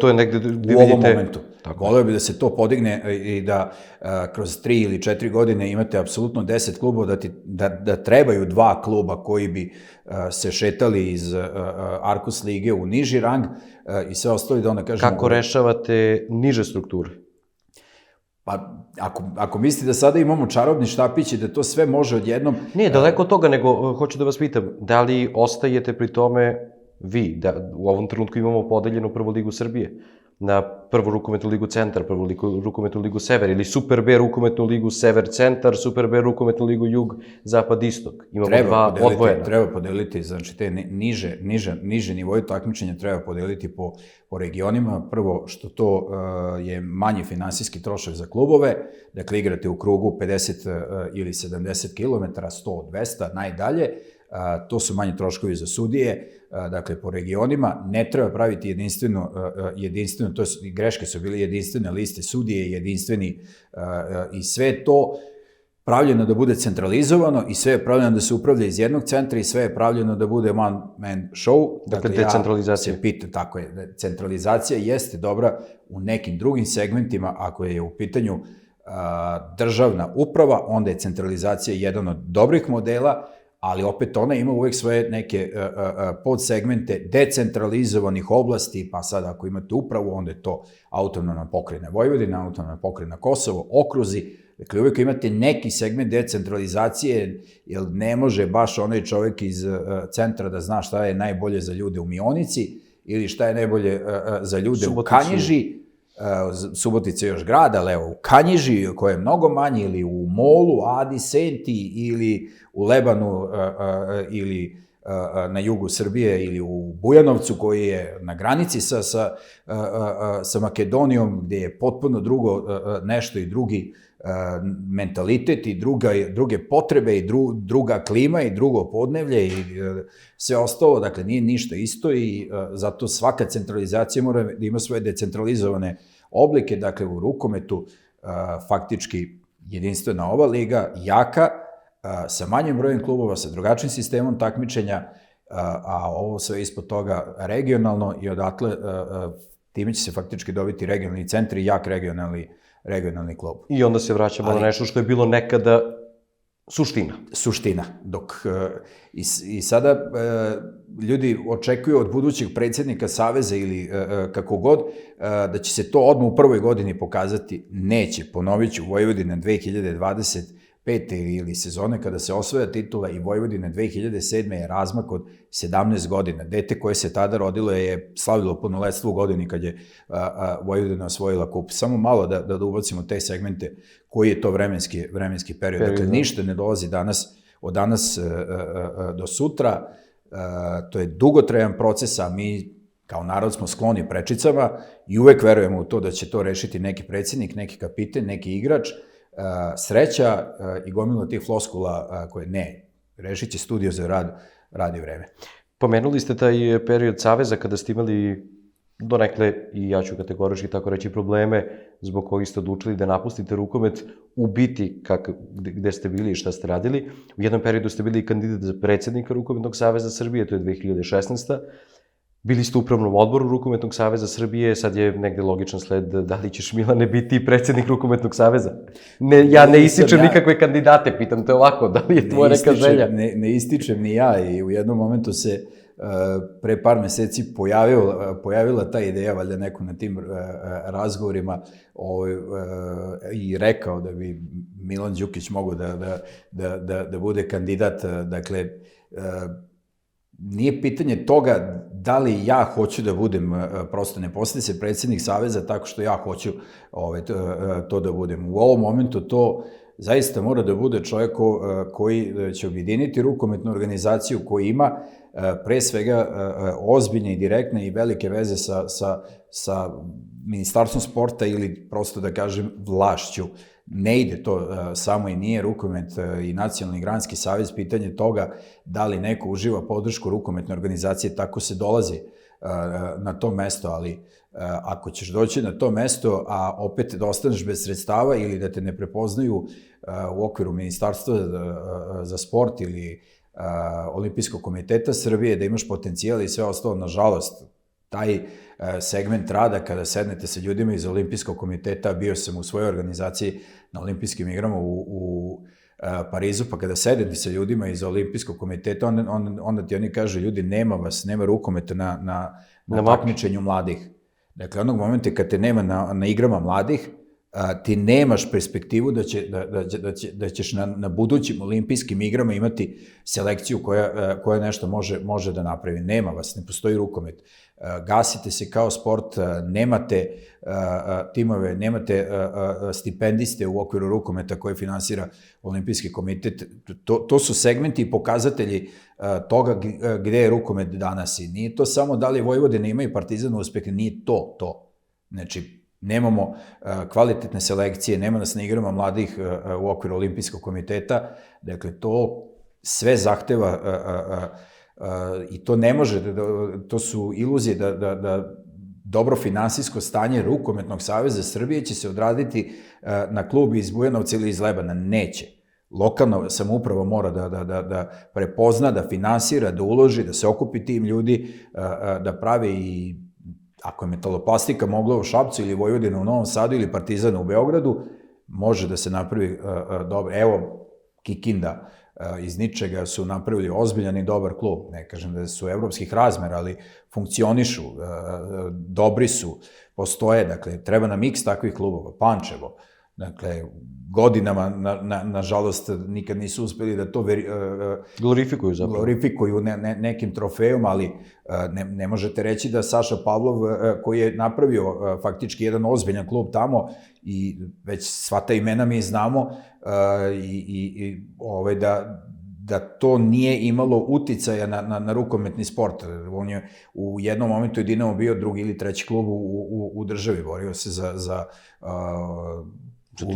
A: je negde gde vidite...
B: U ovom momentu. Voleo bi da se to podigne i da kroz 3 ili 4 godine imate apsolutno 10 klubova, da trebaju 2 kluba koji bi se šetali iz Arkus lige u niži rang i sve ostali da onda kažemo...
A: Kako rešavate niže strukture?
B: Pa, ako mislite da sada imamo čarobni štapić i da to sve može odjednom...
A: Nije, daleko od toga, nego hoću da vas pitam, da li ostajete pri tome vi, da u ovom trenutku imamo podeljenu prvu ligu Srbije, na prvu rukometnu ligu Centar, prvu rukometnu ligu Sever, ili Super B rukometnu ligu Sever Centar, Super B rukometnu ligu Jug, Zapad Istok. Imamo dva odvojena.
B: Treba podeliti, znači te niže nivoje takmičenja treba podeliti po regionima. Prvo što to je manji finansijski trošak za klubove, dakle igrate u krugu 50 ili 70 km, 100, 200, najdalje, to su manji troškovi za sudije, dakle po regionima, ne treba praviti jedinstveno, to su, greške su bile jedinstvene liste sudije, jedinstveni i sve to pravljeno da bude centralizovano i sve je pravljeno da se upravlja iz jednog centra i sve je pravljeno da bude one man show.
A: Dakle, decentralizacija.
B: Tako je, centralizacija jeste dobra u nekim drugim segmentima, ako je u pitanju državna uprava, onda je centralizacija jedan od dobrih modela, ali opet ona ima uvek svoje neke podsegmente decentralizovanih oblasti, pa sad ako imate upravu, onda je to autonomna pokrajina Vojvodina, autonomna pokrajina Kosovo, okruzi, dakle uvek imate neki segment decentralizacije, jer ne može baš onaj čovek iz centra da zna šta je najbolje za ljude u Mionici, ili šta je najbolje za ljude u Kanjiži, Subotica je još grad, ali evo u Kanjiži, koje je mnogo manje, ili u Molu, Adi, Senti, ili u Lebanu, ili na jugu Srbije, ili u Bujanovcu, koji je na granici sa Makedonijom, gde je potpuno drugo nešto i drugi mentalitet i druge potrebe i druga klima i drugo podnevlje i sve ostalo, dakle nije ništa isto i zato svaka centralizacija mora da ima svoje decentralizovane oblike, dakle u rukometu faktički jedinstvena ova liga, jaka, sa manjim brojem klubova, sa drugačijim sistemom takmičenja, a ovo sve ispod toga regionalno i odatle time će se faktički dobiti regionalni centri i jak regionalni regionalni klub.
A: I onda se vraćamo na nešto što je bilo nekada suština.
B: Dok i sada ljudi očekuju od budućeg predsjednika Saveza ili kako god, da će se to odmah u prvoj godini pokazati. Neće, ponovit ću, Vojvodina 2025. ili sezone kada se osvaja titula i Vojvodina 2007. je razmak od 17 godina. Dete koje se tada rodilo je slavilo punoletstvo u godini kad je Vojvodina osvojila kup. Samo malo da ubacimo te segmente koji je to vremenski period. Dakle, ništa ne dolazi od danas do sutra. To je dugotrajan proces, a mi kao narod smo skloni prečicama i uvek verujemo u to da će to rešiti neki predsjednik, neki kapiten, neki igrač. Sreća i gomila tih floskula koje ne, rešit će studio za rad i vreme.
A: Pomenuli ste taj period Saveza kada ste imali donekle, i ja ću kategorički tako reći, probleme zbog kojih ste odlučili da napustite rukomet u biti gde ste bili i šta ste radili. U jednom periodu ste bili kandidat za predsjednika Rukometnog saveza Srbije, to je 2016. Bili ste u upravnom odboru Rukometnog saveza Srbije, sad je negde logičan sled da li ćeš, Milane, biti predsjednik Rukometnog saveza? Ja ne ističem nikakve kandidate, pitam te ovako, da li je tvoja neka želja?
B: Ne ističem ni ja i u jednom momentu se pre par meseci pojavila ta ideja, valjda neko na tim razgovorima i rekao da bi Milan Đukić mogao da bude kandidat. Dakle, nije pitanje toga da li ja hoću da budem, prosto ne postaje se predsjednik Saveza tako što ja hoću to da budem. U ovom momentu to zaista mora da bude čovjek koji će objediniti rukometnu organizaciju, koji ima pre svega ozbiljne i direktne i velike veze sa Ministarstvom sporta ili prosto da kažem vlašću. Ne ide to samo i nije rukomet i Nacionalni granski savez pitanje toga da li neko uživa podršku rukometne organizacije, tako se dolazi na to mesto, ali ako ćeš doći na to mesto, a opet da ostaneš bez sredstava ili da te ne prepoznaju u okviru Ministarstva za sport ili Olimpijskog komiteta Srbije, da imaš potencijal i sve ostalo, nažalost, taj segment rada kada sednete sa ljudima iz Olimpijskog komiteta, bio sam u svojoj organizaciji na olimpijskim igrama u Parizu, pa kada sedete sa ljudima iz Olimpijskog komiteta, onda ti oni kažu, ljudi, nema vas, nema rukometa na takmičenju mladih. Dakle, onog momenta kad te nema na igrama mladih, ti nemaš perspektivu da ćeš na budućim olimpijskim igrama imati selekciju koja nešto može da napravi. Nema vas, ne postoji rukomet. Gasite se kao sport, nemate timove, nemate stipendiste u okviru rukometa koje finansira Olimpijski komitet. To su segmenti i pokazatelji toga gde je rukomet danas. I nije to samo da li Vojvodina ima i Partizan uspeh, nije to. Znači, nemamo kvalitetne selekcije, nema nas na igrama mladih u okviru Olimpijskog komiteta. Dakle, to sve zahteva i to ne može, to su iluzije da dobro finansijsko stanje Rukometnog saveza Srbije će se odraditi na klub iz Bujanovca ili iz Lebana. Neće. Lokalna samouprava mora da prepozna, da finansira, da uloži, da se okupi tim ljudi, da pravi i ako je Metaloplastika mogla u Šapcu ili Vojvodina u Novom Sadu ili Partizan u Beogradu, može da se napravi dobro. Evo, Kikinda iz ničega su napravili ozbiljan i dobar klub. Ne kažem da su evropskih razmera, ali funkcionišu, dobri su, postoje. Dakle, treba nam x takvih klubova. Pančevo. Dakle, godinama, nažalost, nikad nisu uspeli da to glorifikuju nekim trofejom, ali ne možete reći da Saša Pavlov, koji je napravio faktički jedan ozbiljan klub tamo i već sva ta imena mi znamo, da to nije imalo uticaja na rukometni sport. On je u jednom momentu je Dinamo bio drugi ili treći klub u državi, borio se za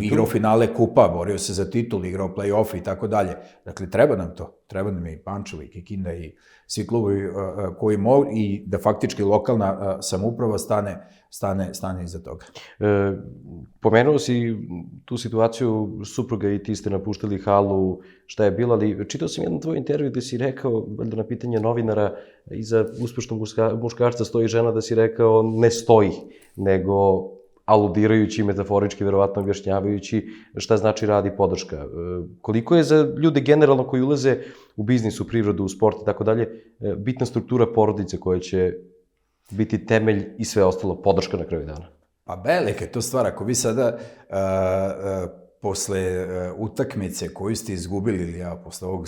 B: igrao finale kupa, borio se za titul, igrao play-off i tako dalje. Dakle, treba nam to. Treba nam i Pančevo, i Kikinda, i svi klubovi koji mogu i da faktički lokalna samouprava stane iza toga.
A: Pomenuo si tu situaciju, supruga i ti ste napuštali halu, šta je bilo, ali čitao sam jedan tvoj intervju gde si rekao, valjda na pitanje novinara, iza uspešnog muškarca stoji žena, da si rekao ne stoji, nego aludirajući, metaforički, verovatno objašnjavajući šta znači rad i podrška. Koliko je za ljude generalno koji ulaze u biznis, u privredu, u sport i tako dalje, bitna struktura porodice koja će biti temelj i sve ostalo, podrška na kraju dana?
B: Pa velika je to stvar. Ako vi sada posle utakmice koju ste izgubili, ili ja posle ovog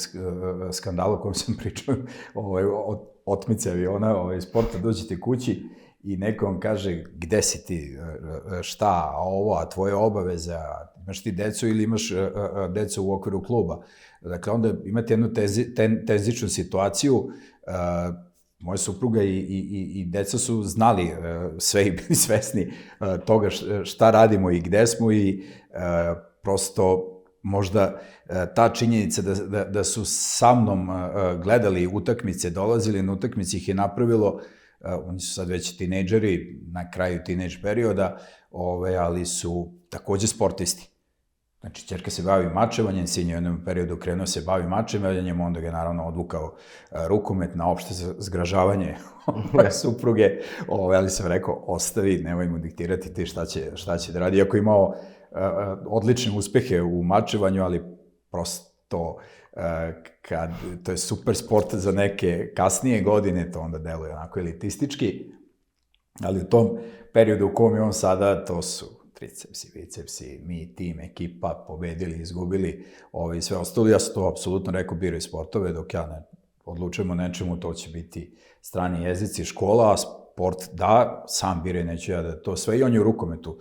B: skandala o kojem sam pričao, otmice aviona, sporta, dođete kući i neko vam kaže gde si ti, šta, a tvoje obaveze, imaš ti decu ili imaš decu u okviru kluba. Dakle, onda imate jednu tenzičnu situaciju. Moja supruga i deca su znali sve i bili svesni toga šta radimo i gde smo i prosto možda ta činjenica da su sa mnom gledali utakmice, dolazili na utakmice, ih je napravilo, oni su sad već tinejdžeri, na kraju tinejdž perioda, ali su takođe sportisti. Znači, ćerka se bavi mačevanjem, sin je u jednom periodu krenuo se bavi mačevanjem, onda ga je naravno odvukao rukomet na opšte zgražavanje supruge, ali sam rekao, ostavi, nemoj mu diktirati ti šta će da radi. Iako je imao odlične uspehe u mačevanju, ali prosto to je super sport za neke kasnije godine, to onda deluje onako elitistički, ali u tom periodu u kom je on sada, to su tricepsi, bicepsi, mi, tim, ekipa, pobedili, izgubili, i sve ostalo. Ja sam to apsolutno rekao, biraj sportove, dok ja ne odlučujem o nečemu, to će biti strani jezici, škola, a sport da, sam biraj, neću ja da to sve. I on je u rukometu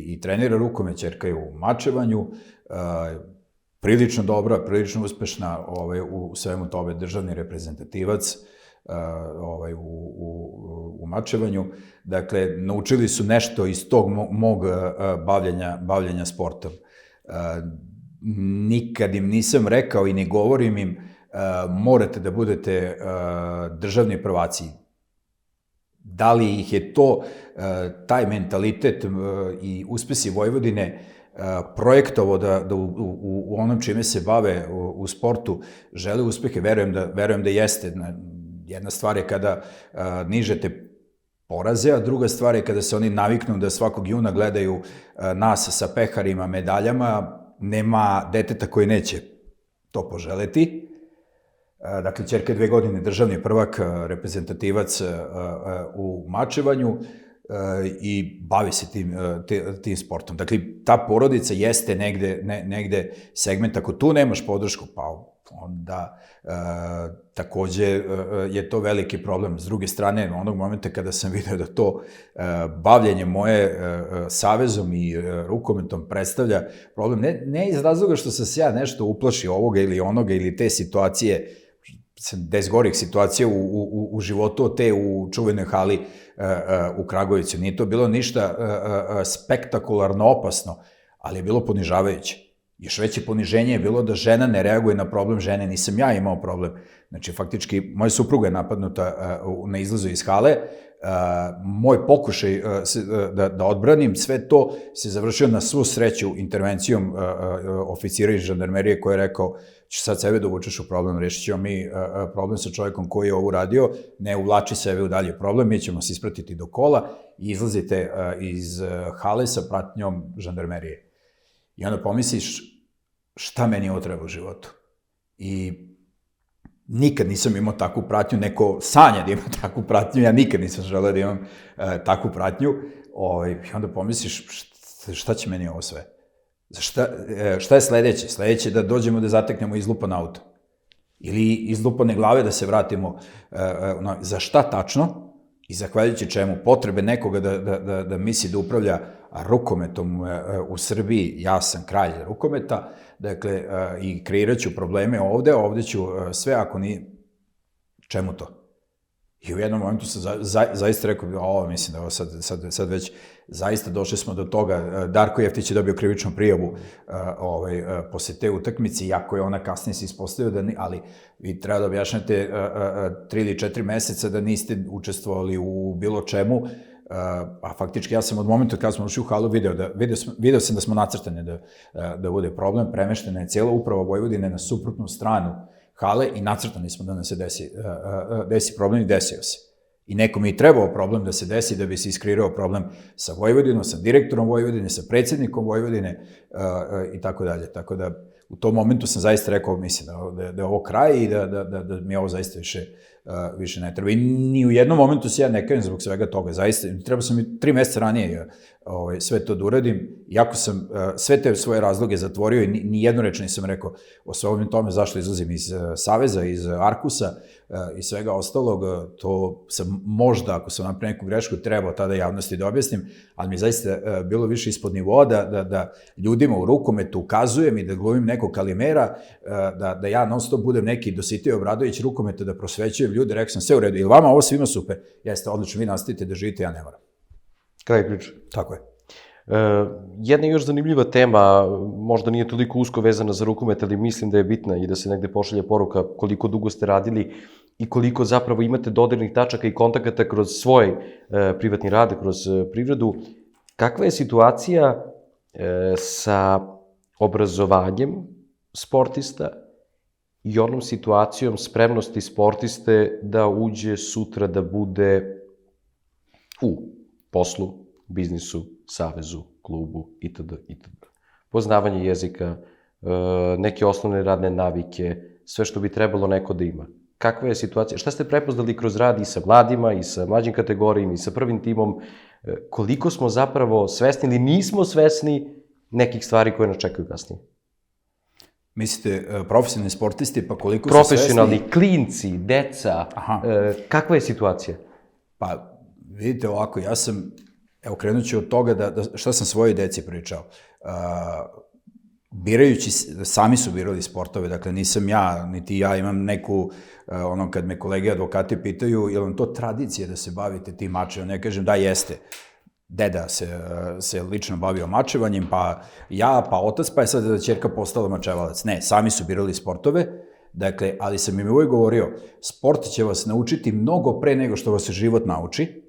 B: i trenira rukomet, ćerka je u mačevanju, prilično dobra, prilično uspešna u svemu tome, državni reprezentativac u mačevanju. Dakle, naučili su nešto iz tog mog bavljenja sportom. Nikad im nisam rekao i ne govorim im morate da budete državni prvaci. Da li ih je to, taj mentalitet i uspesi Vojvodine projektovo da u onom čime se bave u sportu žele uspehe, verujem da jeste. Jedna stvar je kada nižete poraze, a druga stvar je kada se oni naviknu da svakog juna gledaju nas sa peharima, medaljama, nema deteta koji neće to poželeti. Dakle, ćerka je 2 godine državni prvak, reprezentativac u mačevanju i bavi se tim sportom. Dakle, ta porodica jeste negde segment. Ako tu nemaš podršku, pa onda takođe je to veliki problem. S druge strane, onog momenta kada sam vidio da to bavljenje moje savezom i rukometom predstavlja problem, ne iz razloga što sam se ja nešto uplašio ovoga ili onoga ili te situacije, 10 gorih situacija u životu od te u čuvenoj hali u Kragujevcu. Nije to bilo ništa spektakularno opasno, ali je bilo ponižavajuće. Još veće poniženje je bilo da žena ne reaguje na problem žene, nisam ja imao problem. Znači, faktički, moja supruga je napadnuta na izlazu iz hale, moj pokušaj da odbranim, sve to se završio na svu sreću intervencijom oficira iz žandarmerije koji je rekao, ćeš sad sebe da uvučeš u problem, rešit ćemo mi problem sa čovjekom koji je ovo radio, ne uvlači sebe u dalje problem, mi ćemo se ispratiti do kola i izlazite iz hale sa pratnjom žandarmerije. I onda pomisliš, šta meni ovo treba u životu? I nikad nisam imao takvu pratnju, neko sanja da ima takvu pratnju, ja nikad nisam želeo da imam takvu pratnju. I onda pomisliš, šta će meni ovo sve? Šta je sledeće? Sledeće je da dođemo da zateknemo izlupan auto. Ili izlupane glave da se vratimo. Za šta tačno? I zahvaljujući čemu? Potrebe nekoga da misli da upravlja rukometom u Srbiji, ja sam kralj rukometa, dakle, i kreirat ću probleme ovde ću sve, ako ni... Čemu to? I u jednom momentu sam zaista rekao, mislim da ovo sad već zaista došli smo do toga. Darko Jeftić je dobio krivičnu prijavu posle te utakmice, iako je ona kasnije se ispostavio, ali vi treba da objašnjate 3 ili 4 meseca da niste učestvovali u bilo čemu, a faktički ja sam od momenta kada smo ušli u halu video sam da smo nacrtani da bude problem, premeštena je cijela uprava Vojvodine na suprotnu stranu hale i nacrtani smo da nam se desi problem i desio se. I nekom je i trebao problem da se desi da bi se iskreirao problem sa Vojvodinom, sa direktorom Vojvodine, sa predsjednikom Vojvodine i tako dalje. Tako da u tom momentu sam zaista rekao, mislim da je ovo kraj i da mi ovo zaista više ne treba. I ni u jednom momentu se ja ne kajem zbog svega toga, zaista. Treba sam i 3 meseca ranije sve to da uradim, iako sam sve te svoje razloge zatvorio i ni jednu reč nisam rekao o svojom tome zašto izlazim iz Saveza, iz Arkusa i svega ostalog. To sam možda, ako sam napravio neku grešku, trebao tada javnosti da objasnim, ali mi je zaista bilo više ispod nivoa da ljudima u rukometu ukazujem i da glumim nekog Kalimera, da ja non stop budem neki Dositej Obradović rukometa, da prosvećujem ljude, rekao sam sve u redu, ili vama ovo svima super, jeste odlično, vi nastavite da živite, ja ne moram.
A: Kraj priče.
B: Tako je.
A: Jedna još zanimljiva tema, možda nije toliko usko vezana za rukomet, ali mislim da je bitna i da se negde pošalje poruka koliko dugo ste radili i koliko zapravo imate dodirnih tačaka i kontakata kroz svoj privatni rad, kroz privredu. Kakva je situacija sa obrazovanjem sportista i onom situacijom spremnosti sportiste da uđe sutra da bude u poslu, biznisu, savezu, klubu itd. Poznavanje jezika, neke osnovne radne navike, sve što bi trebalo neko da ima. Kakva je situacija? Šta ste prepoznali kroz rad i sa mladima, i sa mlađim kategorijama, i sa prvim timom? Koliko smo zapravo svesni ili nismo svesni nekih stvari koje nas čekaju kasnije?
B: Mislite, profesionalni sportisti, pa koliko su svesni?
A: Profesionalni, klinci, deca, kakva je situacija?
B: Pa, vidite ovako, ja sam, evo krenut ću od toga šta sam svojoj deci pričao. Birajući, sami su birali sportove, dakle nisam ja, niti ja imam neku, kad me kolege advokati pitaju, je li vam to tradicija da se bavite tim mačevom? Ja kažem da jeste. Deda se lično bavio mačevanjem, pa ja, pa otac, pa je sad ćerka postala mačevalac. Ne, sami su birali sportove, dakle, ali sam im uvijek govorio, sport će vas naučiti mnogo pre nego što vas život nauči.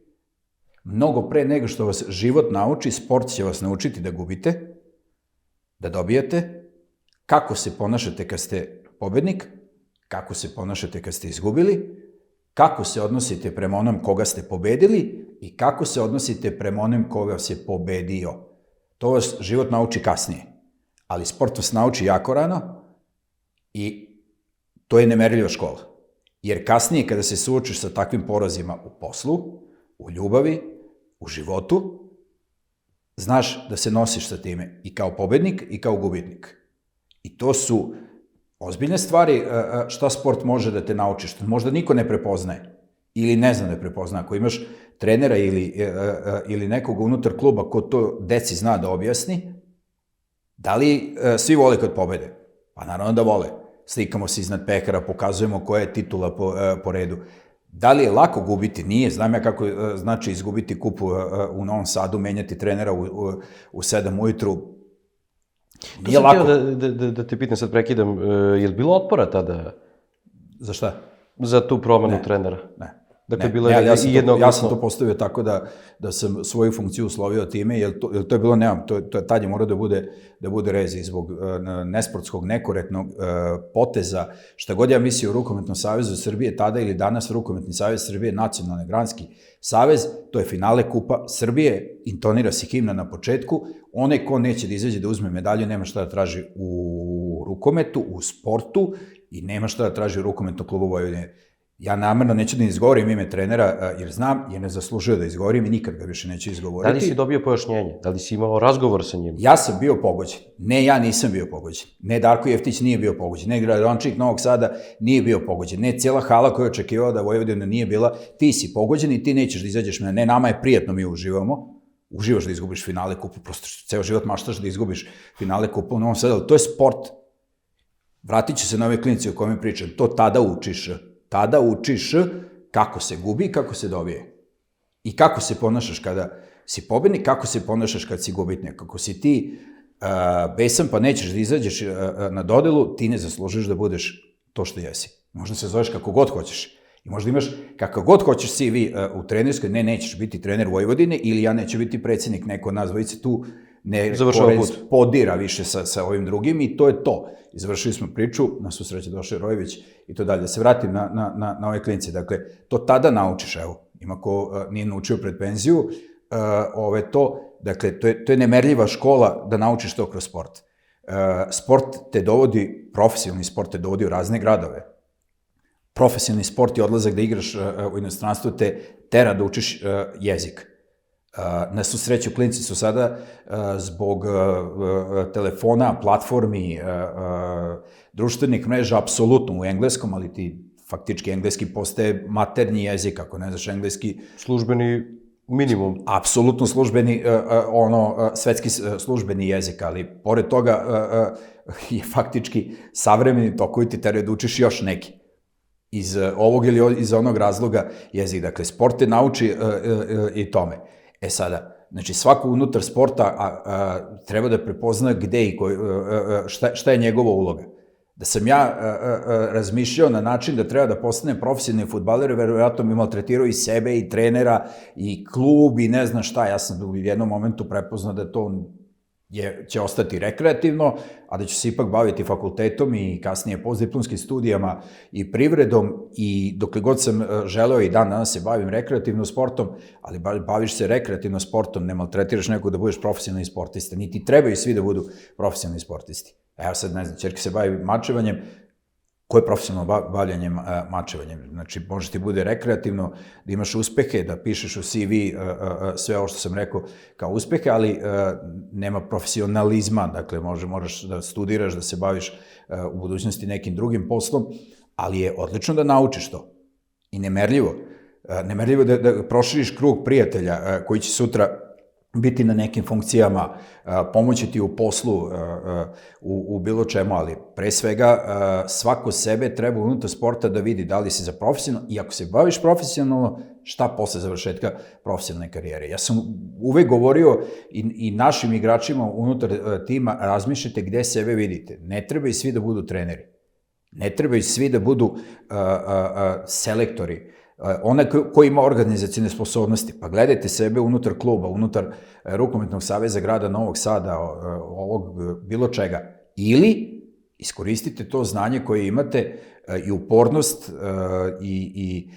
B: Mnogo pre nego što vas život nauči, sport će vas naučiti da gubite, da dobijate, kako se ponašate kad ste pobednik, kako se ponašate kad ste izgubili, kako se odnosite prema onom koga ste pobedili i kako se odnosite prema onom koga vas je pobedio. To vas život nauči kasnije, ali sport vas nauči jako rano i to je nemerljiva škola. Jer kasnije kada se suočiš sa takvim porazima u poslu, u ljubavi, u životu, znaš da se nosiš sa time i kao pobednik i kao gubitnik. I to su ozbiljne stvari šta sport može da te nauči, što možda niko ne prepoznaje ili ne zna da prepozna. Ako imaš trenera ili nekog unutar kluba ko to deci zna da objasni, da li svi vole kad pobede? Pa naravno da vole. Slikamo se iznad pekara, pokazujemo koja je titula po redu. Da li je lako gubiti? Nije. Znam ja kako znači izgubiti kup u Novom Sadu, menjati trenera u 7 ujutru. Nije lako.
A: Da te pitam, sad prekidam, je li bilo otpora tada?
B: Za šta?
A: Za tu promenu trenera?
B: Ne.
A: Dakle, bilo je i jednoglasno.
B: Ja sam to postavio tako da sam svoju funkciju uslovio time, jer to je bilo, nemam, tad je morao da bude rezi zbog nesportskog, nekorektnog poteza. Šta god ja mislio o Rukometnom savezu Srbije, tada ili danas Rukometni savez Srbije, nacionalni granski savez, to je finale Kupa Srbije, intonira se himna na početku, onaj ko neće da izađe da uzme medalju, nema šta da traži u rukometu, u sportu i nema šta da traži u Rukometnom klubu Vojvodine. Ja namerno neću da izgovorim ime trenera, jer znam, jer ne zaslužuje da izgovorim i nikad ga više neću izgovoriti.
A: Da li si dobio pojašnjenje? Da li si imao razgovor sa njim?
B: Ja sam bio pogođen. Ne, ja nisam bio pogođen. Ne, Darko Jeftić nije bio pogođen. Ne, gradonačelnik Novog Sada nije bio pogođen. Ne, cijela hala koja je očekivala da Vojvodina nije bila, ti si pogođen i ti nećeš da izađeš. Ne, nama je prijatno, mi uživamo. Uživaš da izgubiš finale kupu, prosto ceo život maštaš da izgubiš finale kupu u Novom Sadu, ali to je sport. Vratit ću se na ove klinice o kojima pričam. To tada učiš. Tada učiš kako se gubi i kako se dobije. I kako se ponašaš kada si pobednik, kako se ponašaš kad si gubitnik. Ako si ti besan pa nećeš da izađeš na dodelu, ti ne zaslužiš da budeš to što jesi. Možda se zoveš kako god hoćeš. I možda imaš kakav god hoćeš CV u trenerskoj, nećeš biti trener Vojvodine ili ja neću biti predsjednik, neko od nas dvojice tu ne podira više sa ovim drugim i to je to. Izvršili smo priču, na svu sreću došao je Rojević i to dalje. Da se vratim na ove klinice. Dakle, to tada naučiš, evo. ima ko nije naučio pred penziju, dakle, to je nemerljiva škola da naučiš to kroz sport. Profesionalni sport te dovodi u razne gradove. Profesionalni sport i odlazak da igraš u inostranstvu te tera da učiš jezik. Na svu sreću, klinci su sada zbog telefona, platformi, društvenih mreža, apsolutno u engleskom, ali ti faktički engleski postaje maternji jezik, ako ne znaš engleski.
A: Službeni minimum.
B: Apsolutno službeni, svetski službeni jezik, ali pored toga je faktički savremeni tokovi ti teraju da učiš još neki. Iz ovog ili iz onog razloga jezik. Dakle, sport te nauči i tome. Sada, znači svako unutar sporta treba da prepozna gde i šta je njegova uloga. Da sam ja razmišljao na način da treba da postane profesionalni fudbaler, verovatno bi maltretirao i sebe, i trenera, i klub, i ne znam šta. Ja sam u jednom momentu prepoznao da to će ostati rekreativno, a da ću se ipak baviti fakultetom i kasnije postdiplomskim studijama i privredom, i dokle god sam želeo i dan danas se bavim rekreativno sportom, ali baviš se rekreativno sportom, ne maltretiraš nekog da budeš profesionalni sportista, niti trebaju svi da budu profesionalni sportisti. Evo sad, ne znam, ćerka se bavi mačevanjem, ko je profesionalno bavljanjem mačevanjem? Znači, može ti bude rekreativno, da imaš uspehe, da pišeš u CV sve ovo što sam rekao kao uspehe, ali nema profesionalizma, dakle, moraš da studiraš, da se baviš u budućnosti nekim drugim poslom, ali je odlično da naučiš to. I nemerljivo da proširiš krug prijatelja koji će sutra biti na nekim funkcijama, pomoći ti u poslu, u bilo čemu, ali pre svega svako sebe treba unutar sporta da vidi da li si za profesionalno, i ako se baviš profesionalno, šta posle završetka profesionalne karijere. Ja sam uvek govorio i našim igračima unutar tima, razmišljajte gde sebe vidite. Ne trebaju svi da budu treneri, ne trebaju svi da budu selektori, onaj ko ima organizacijne sposobnosti, pa gledajte sebe unutar kluba, unutar Rukometnog saveza grada Novog Sada, ovog bilo čega. Ili iskoristite to znanje koje imate i upornost i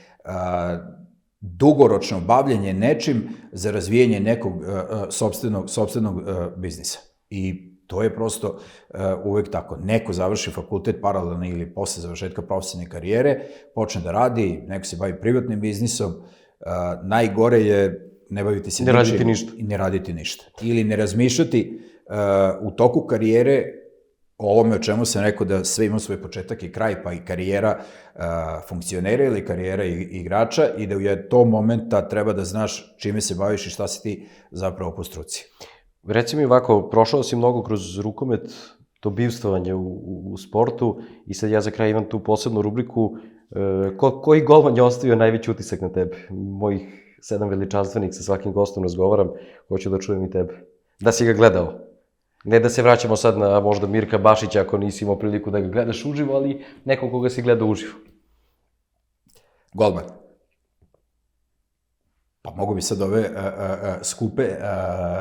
B: dugoročno bavljenje nečim za razvijanje nekog sopstvenog biznisa. I to je prosto uvek tako. Neko završi fakultet paralelno ili posle završetka profesionalne karijere, počne da radi, neko se bavi privatnim biznisom, najgore je ne baviti se ničim i ne raditi ništa. Ili ne razmišljati u toku karijere o ovome o čemu sam rekao da sve ima svoj početak i kraj, pa i karijera funkcionera ili karijera igrača, i da u tom momenta treba da znaš čime se baviš i šta si ti zapravo po struci.
A: Reci mi ovako, prošao si mnogo kroz rukomet, to bivstvovanje u sportu, i sad ja za kraj imam tu posebnu rubriku, koji golman je ostavio najveći utisak na tebe? Mojih 7 veličanstvenih, sa svakim gostom razgovaram, hoću da čujem i tebe. Da si ga gledao. Ne da se vraćamo sad na možda Mirka Bašića, ako nisi imao priliku da ga gledaš uživo, ali nekog koga si gledao uživo.
B: Golman. Pa mogu bi sad ove skupe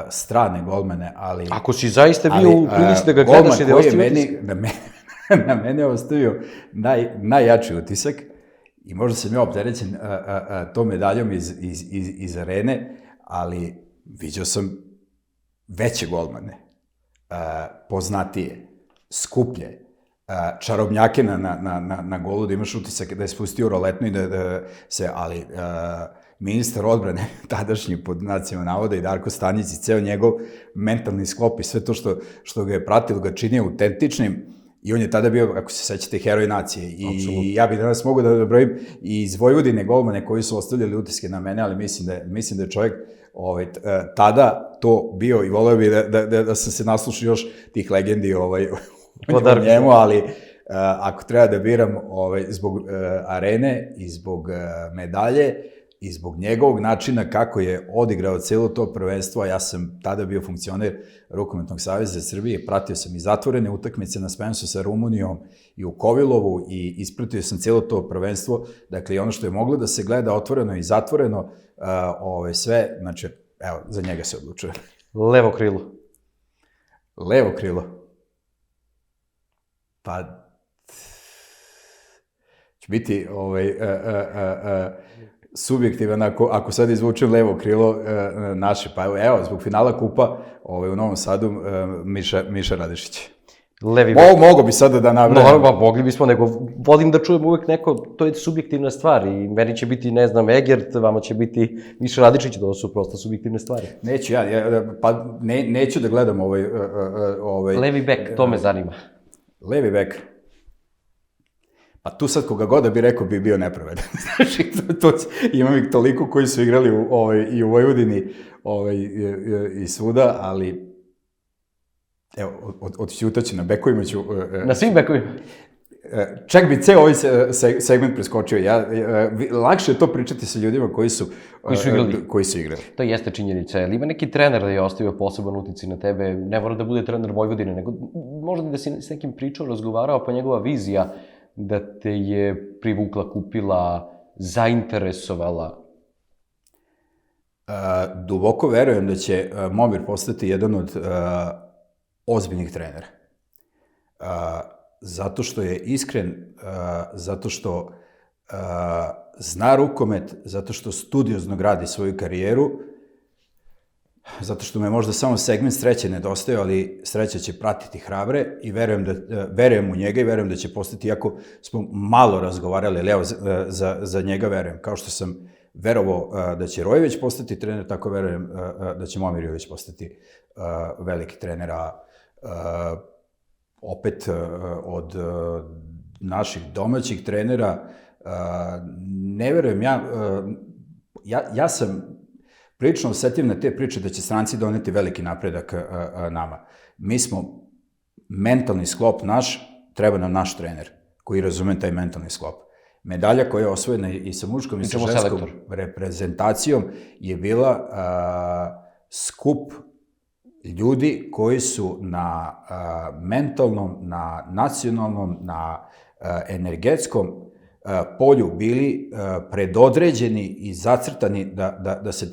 B: strane golmane, ali...
A: Ako si zaista bio u prilici da ga gledaš i da je ostavio utisak?
B: Na mene je ostavio najjači utisak, i možda sam ja opterećen tom medaljom iz arene, ali viđao sam veće golmane, poznatije, skuplje, čarobnjake na golu, da imaš utisak da je spustio roletnu i da se, ali ministar odbrane, tadašnji pod nacijama navoda, i Darko Stanjić, i ceo njegov mentalni sklop i sve to što ga je pratilo, ga čini autentičnim, i on je tada bio, ako se sećate, heroj nacije. I ja bih danas mogu da brojim i iz Vojvodine golmane koji su ostavljali utiske na mene, ali mislim da je čovjek tada to bio, i voleo bih da sam se naslušao još tih legendi o njemu, ali ako treba da biram zbog arene i zbog medalje i zbog njegovog načina kako je odigrao celo to prvenstvo, a ja sam tada bio funkcioner Rukometnog saveza Srbije, pratio sam i zatvorene utakmice na Spensu sa Rumunijom i u Kovilovu, i ispratio sam celo to prvenstvo, dakle i ono što je moglo da se gleda otvoreno i zatvoreno, sve, znači, evo, za njega se odlučuje.
A: Levo krilo.
B: Levo krilo. Pa, će biti, subjektivan, ako sad izvučem levo krilo naše, pa evo, zbog finala kupa u Novom Sadu, Miša Radešić.
A: Levi bek.
B: Mogo bi sada da navrame.
A: No, mogli bismo, nego volim da čujem uvek neko, to je subjektivna stvar i meni će biti, ne znam, Egert, vama će biti Miša Radičić, to su prosto subjektivne stvari.
B: Neću pa neću da gledam
A: Levi bek, to me zanima.
B: Levi bek. Pa tu sad koga god da bi rekao bi bio nepravedan. Znaš, imam ih toliko koji su igrali i u Vojvodini i svuda, ali evo, odćutaću na bekovima ću...
A: Na svim bekovima?
B: Čak bi ceo ovaj segment preskočio. Lakše je to pričati sa ljudima koji su igrali.
A: To jeste činjenica. Ali ima neki trener da je ostavio poseban uticaj na tebe? Ne mora da bude trener Vojvodine, nego možda da si s nekim pričao, razgovarao, pa njegova vizija da te je privukla, kupila, zainteresovala?
B: Duboko verujem da će Momir postati jedan od ozbiljnih trenera. Zato što je iskren, zato što zna rukomet, zato što studiozno gradi svoju karijeru, zato što me možda samo segment sreće nedostaje, ali sreća će pratiti hrabre i verujem u njega i verujem da će postati, iako smo malo razgovarali, ali evo, za njega verujem. Kao što sam verovao da će Rojević postati trener, tako verujem da će Momir Jović postati veliki trener, opet od naših domaćih trenera, ne verujem, ja sam prilično osetljiv na te priče da će stranci doneti veliki napredak nama. Mi smo, mentalni sklop naš, treba nam naš trener, koji razume taj mentalni sklop. Medalja koja je osvojena i sa muškom i sa ženskom reprezentacijom je bila skup ljudi koji su na mentalnom, na nacionalnom, na energetskom polju bili predodređeni i zacrtani da se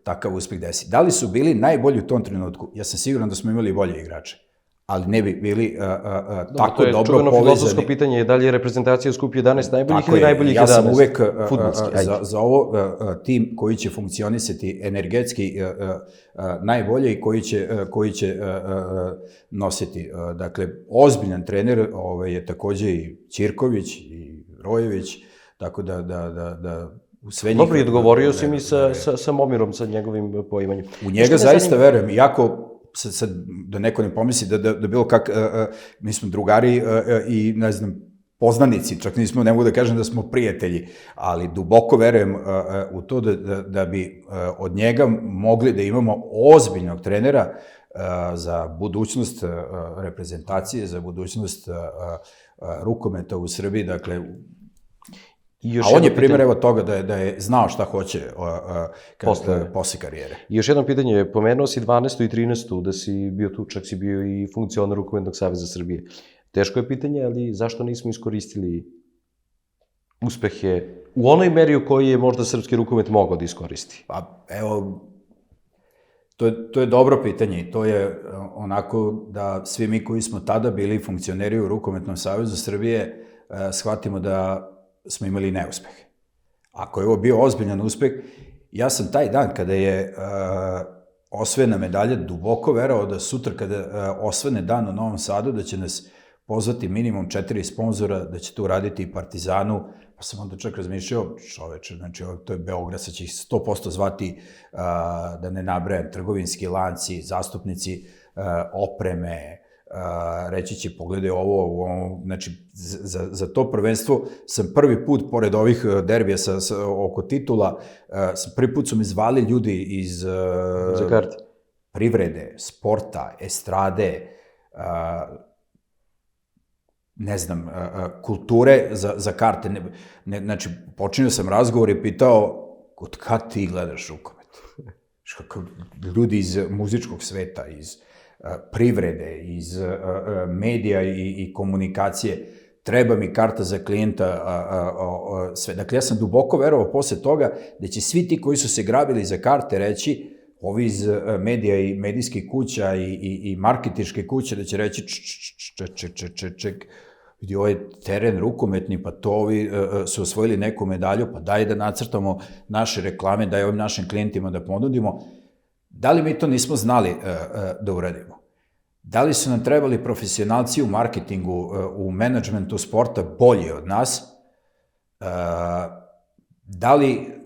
B: takav uspeh desi. Da li su bili najbolji u tom trenutku? Ja sam siguran da smo imali bolje igrače, ali ne bi bili tako dobro povezani.
A: To je čuveno filozofsko pitanje, da li je reprezentacija skup 11 najboljih ili najboljih 11?
B: Ja sam uvek za ovo tim koji će funkcionisati energetski najbolje i koji će nositi. Dakle, ozbiljan trener je takođe i Ćirković i Rojević, tako da u sve njih...
A: Dobro, i dogovorio si mi sa Momirom, sa njegovim poimanjem.
B: U njega zaista verujem, iako sad da neko ne pomisli da bilo kak, mi smo drugari i, ne znam, poznanici, čak ne mogu da kažem da smo prijatelji, ali duboko verujem u to da bi od njega mogli da imamo ozbiljnog trenera za budućnost reprezentacije, za budućnost rukometa u Srbiji, dakle, a on je primjer evo toga da je znao šta hoće posle karijere.
A: I još jedno pitanje, pomenuo si 12. i 13. da si bio tu, čak si bio i funkcioner Rukometnog saveza Srbije. Teško je pitanje, ali zašto nismo iskoristili uspehe u onoj meri u kojoj je možda srpski rukomet mogao da iskoristi?
B: Pa evo, to je dobro pitanje i to je onako da svi mi koji smo tada bili funkcioneri u Rukometnom savezu Srbije shvatimo da smo imali neuspehe. Ako je ovo bio ozbiljan uspeh, ja sam taj dan kada je osvojena medalja duboko verao da sutra kada osvane dan u Novom Sadu, da će nas pozvati minimum 4 sponzora, da će to uraditi i Partizanu, pa sam onda čak razmišljao, čoveče, znači to je Beograd, sad će ih 100% zvati, da ne nabrajam, trgovinski lanci, zastupnici opreme, reći će pogledaj ovo, znači za to prvenstvo sam prvi put, pored ovih derbija oko titula, prvi put su me zvali ljudi iz privrede, sporta, estrade, ne znam, kulture za karte. Znači, počinio sam razgovor i pitao, od kad ti gledaš rukomet? Ljudi iz muzičkog sveta, iz privrede, iz medija i komunikacije, treba mi karta za klijenta, sve. Dakle, ja sam duboko verovao posle toga da će svi ti koji su se grabili za karte reći, ovi iz medija i medijskih kuća i marketinške kuće, da će reći ček, vidi, ovo je teren rukometni, pa to ovi su osvojili neku medalju, pa daj da nacrtamo naše reklame, daj ovim našim klijentima da ponudimo. Da li mi to nismo znali da uradimo? Da li su nam trebali profesionalci u marketingu, u menadžmentu sporta bolji od nas? Da li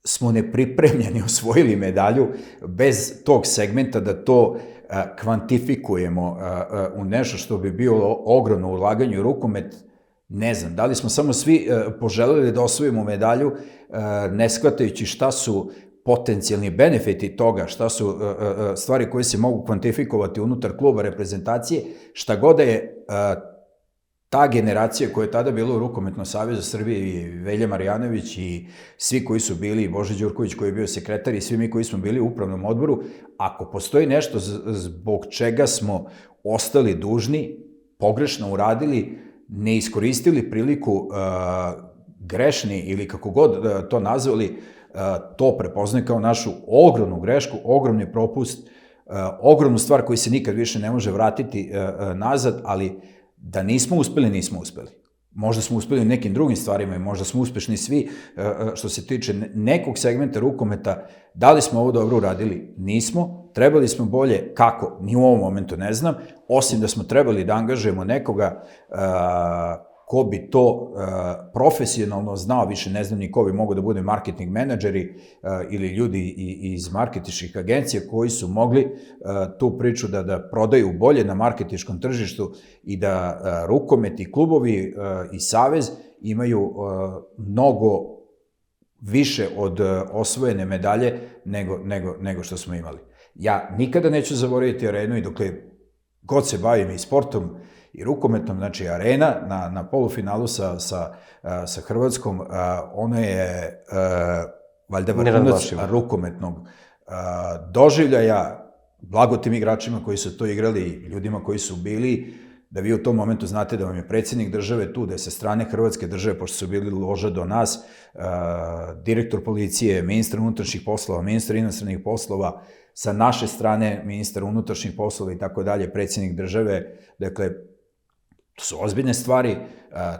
B: smo nepripremljeni osvojili medalju bez tog segmenta da to kvantifikujemo u nešto što bi bilo ogromno ulaganje u rukomet? Ne znam, da li smo samo svi poželeli da osvojimo medalju, ne shvatajući šta su potencijalni benefiti toga, šta su stvari koje se mogu kvantifikovati unutar kluba reprezentacije, šta god da je ta generacija koja je tada bila u Rukometnom savezu Srbije, i Velja Marjanović i svi koji su bili, i Bože Đurković koji je bio sekretar, i svi mi koji smo bili u upravnom odboru, ako postoji nešto zbog čega smo ostali dužni, pogrešno uradili, ne iskoristili priliku, grešni ili kako god to nazvali, to prepoznaje kao našu ogromnu grešku, ogromni propust, ogromnu stvar koju se nikad više ne može vratiti nazad, ali da nismo uspeli, nismo uspeli. Možda smo uspeli u nekim drugim stvarima i možda smo uspešni svi što se tiče nekog segmenta rukometa. Da li smo ovo dobro uradili? Nismo. Trebali smo bolje. Kako? Ni u ovom momentu ne znam. Osim da smo trebali da angažujemo nekoga ko bi to profesionalno znao, više ne znam ni ko bi mogao da bude marketing menadžeri ili ljudi iz marketinških agencija koji su mogli tu priču da prodaju bolje na marketinškom tržištu i da rukomet i klubovi i savez imaju mnogo više od osvojene medalje nego što smo imali. Ja nikada neću zaboraviti Arenu i dokle god se bavim i sportom i rukometom, znači Arena na polufinalu sa Hrvatskom, ono je valjda vrhunac rukometnog doživljaja, blago tim igračima koji su to igrali, ljudima koji su bili, da vi u tom momentu znate da vam je predsjednik države tu, da je sa strane Hrvatske države, pošto su bili loža do nas, direktor policije, ministar unutrašnjih poslova, ministar inostranih poslova, sa naše strane ministar unutrašnjih poslova i tako dalje, predsjednik države, dakle, to su ozbiljne stvari,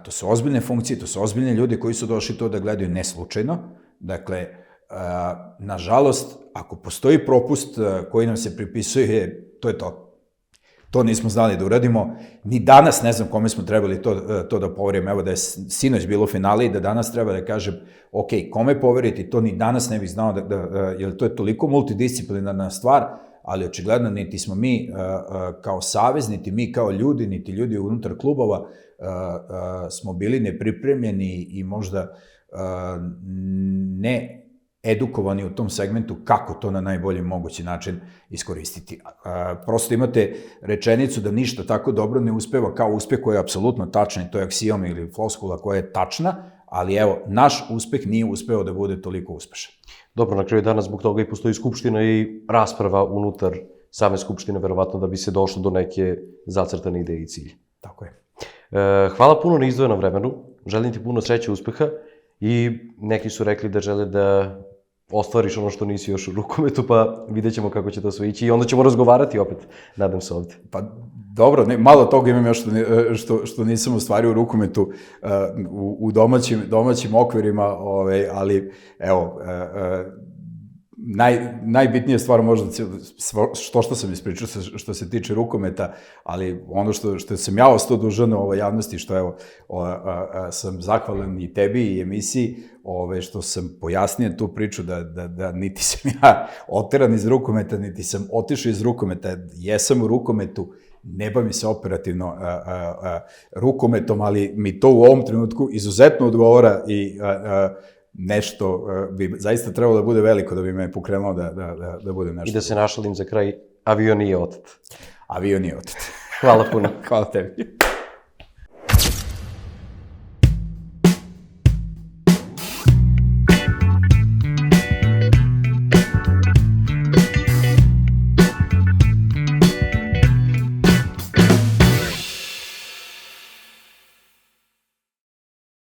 B: to su ozbiljne funkcije, to su ozbiljne ljudi koji su došli to da gledaju ne slučajno. Dakle, nažalost, ako postoji propust koji nam se pripisuje, to je to. To nismo znali da uradimo. Ni danas ne znam kome smo trebali to da poverimo. Evo da je sinoć bilo finale i da danas treba da kažem, ok, kome poveriti, to ni danas ne bih znao, jer to je toliko multidisciplinarna stvar, ali očigledno niti smo mi kao savez, niti mi kao ljudi, niti ljudi unutar klubova smo bili nepripremljeni i možda ne edukovani u tom segmentu kako to na najbolji mogući način iskoristiti. Prosto imate rečenicu da ništa tako dobro ne uspeva kao uspeh koji je apsolutno tačan i to je aksiom ili floskula koja je tačna, ali evo, naš uspeh nije uspeo da bude toliko uspešan.
A: Dobro, na kraju dana zbog toga i postoji skupština i rasprava unutar same skupštine, verovatno da bi se došlo do neke zacrtane ideje i cilje.
B: Tako je.
A: Hvala puno na izdvojenom vremenu, želim ti puno sreće, uspeha i neki su rekli da žele da ostvariš ono što nisi još u rukometu, pa vidjet ćemo kako će to sve ići i onda ćemo razgovarati opet, nadam se ovde.
B: Pa dobro, malo toga imam još što nisam ostvario u rukometu u domaćim okvirima, ali evo, najbitnija stvar možda što sam ispričao što se tiče rukometa, ali ono što sam ja ostao dužan ovoj javnosti, što evo, sam zahvalan i tebi i emisiji, što sam pojasnio tu priču da niti sam ja oteran iz rukometa, niti sam otišao iz rukometa, jesam u rukometu, ne bavim se operativno rukometom, ali mi to u ovom trenutku izuzetno odgovara i nešto bi zaista trebalo da bude veliko da bi me pokrenulo da bude nešto.
A: I da se našalim za kraj, avion nije otet.
B: Avion nije otet.
A: Hvala puno.
B: Hvala tebi.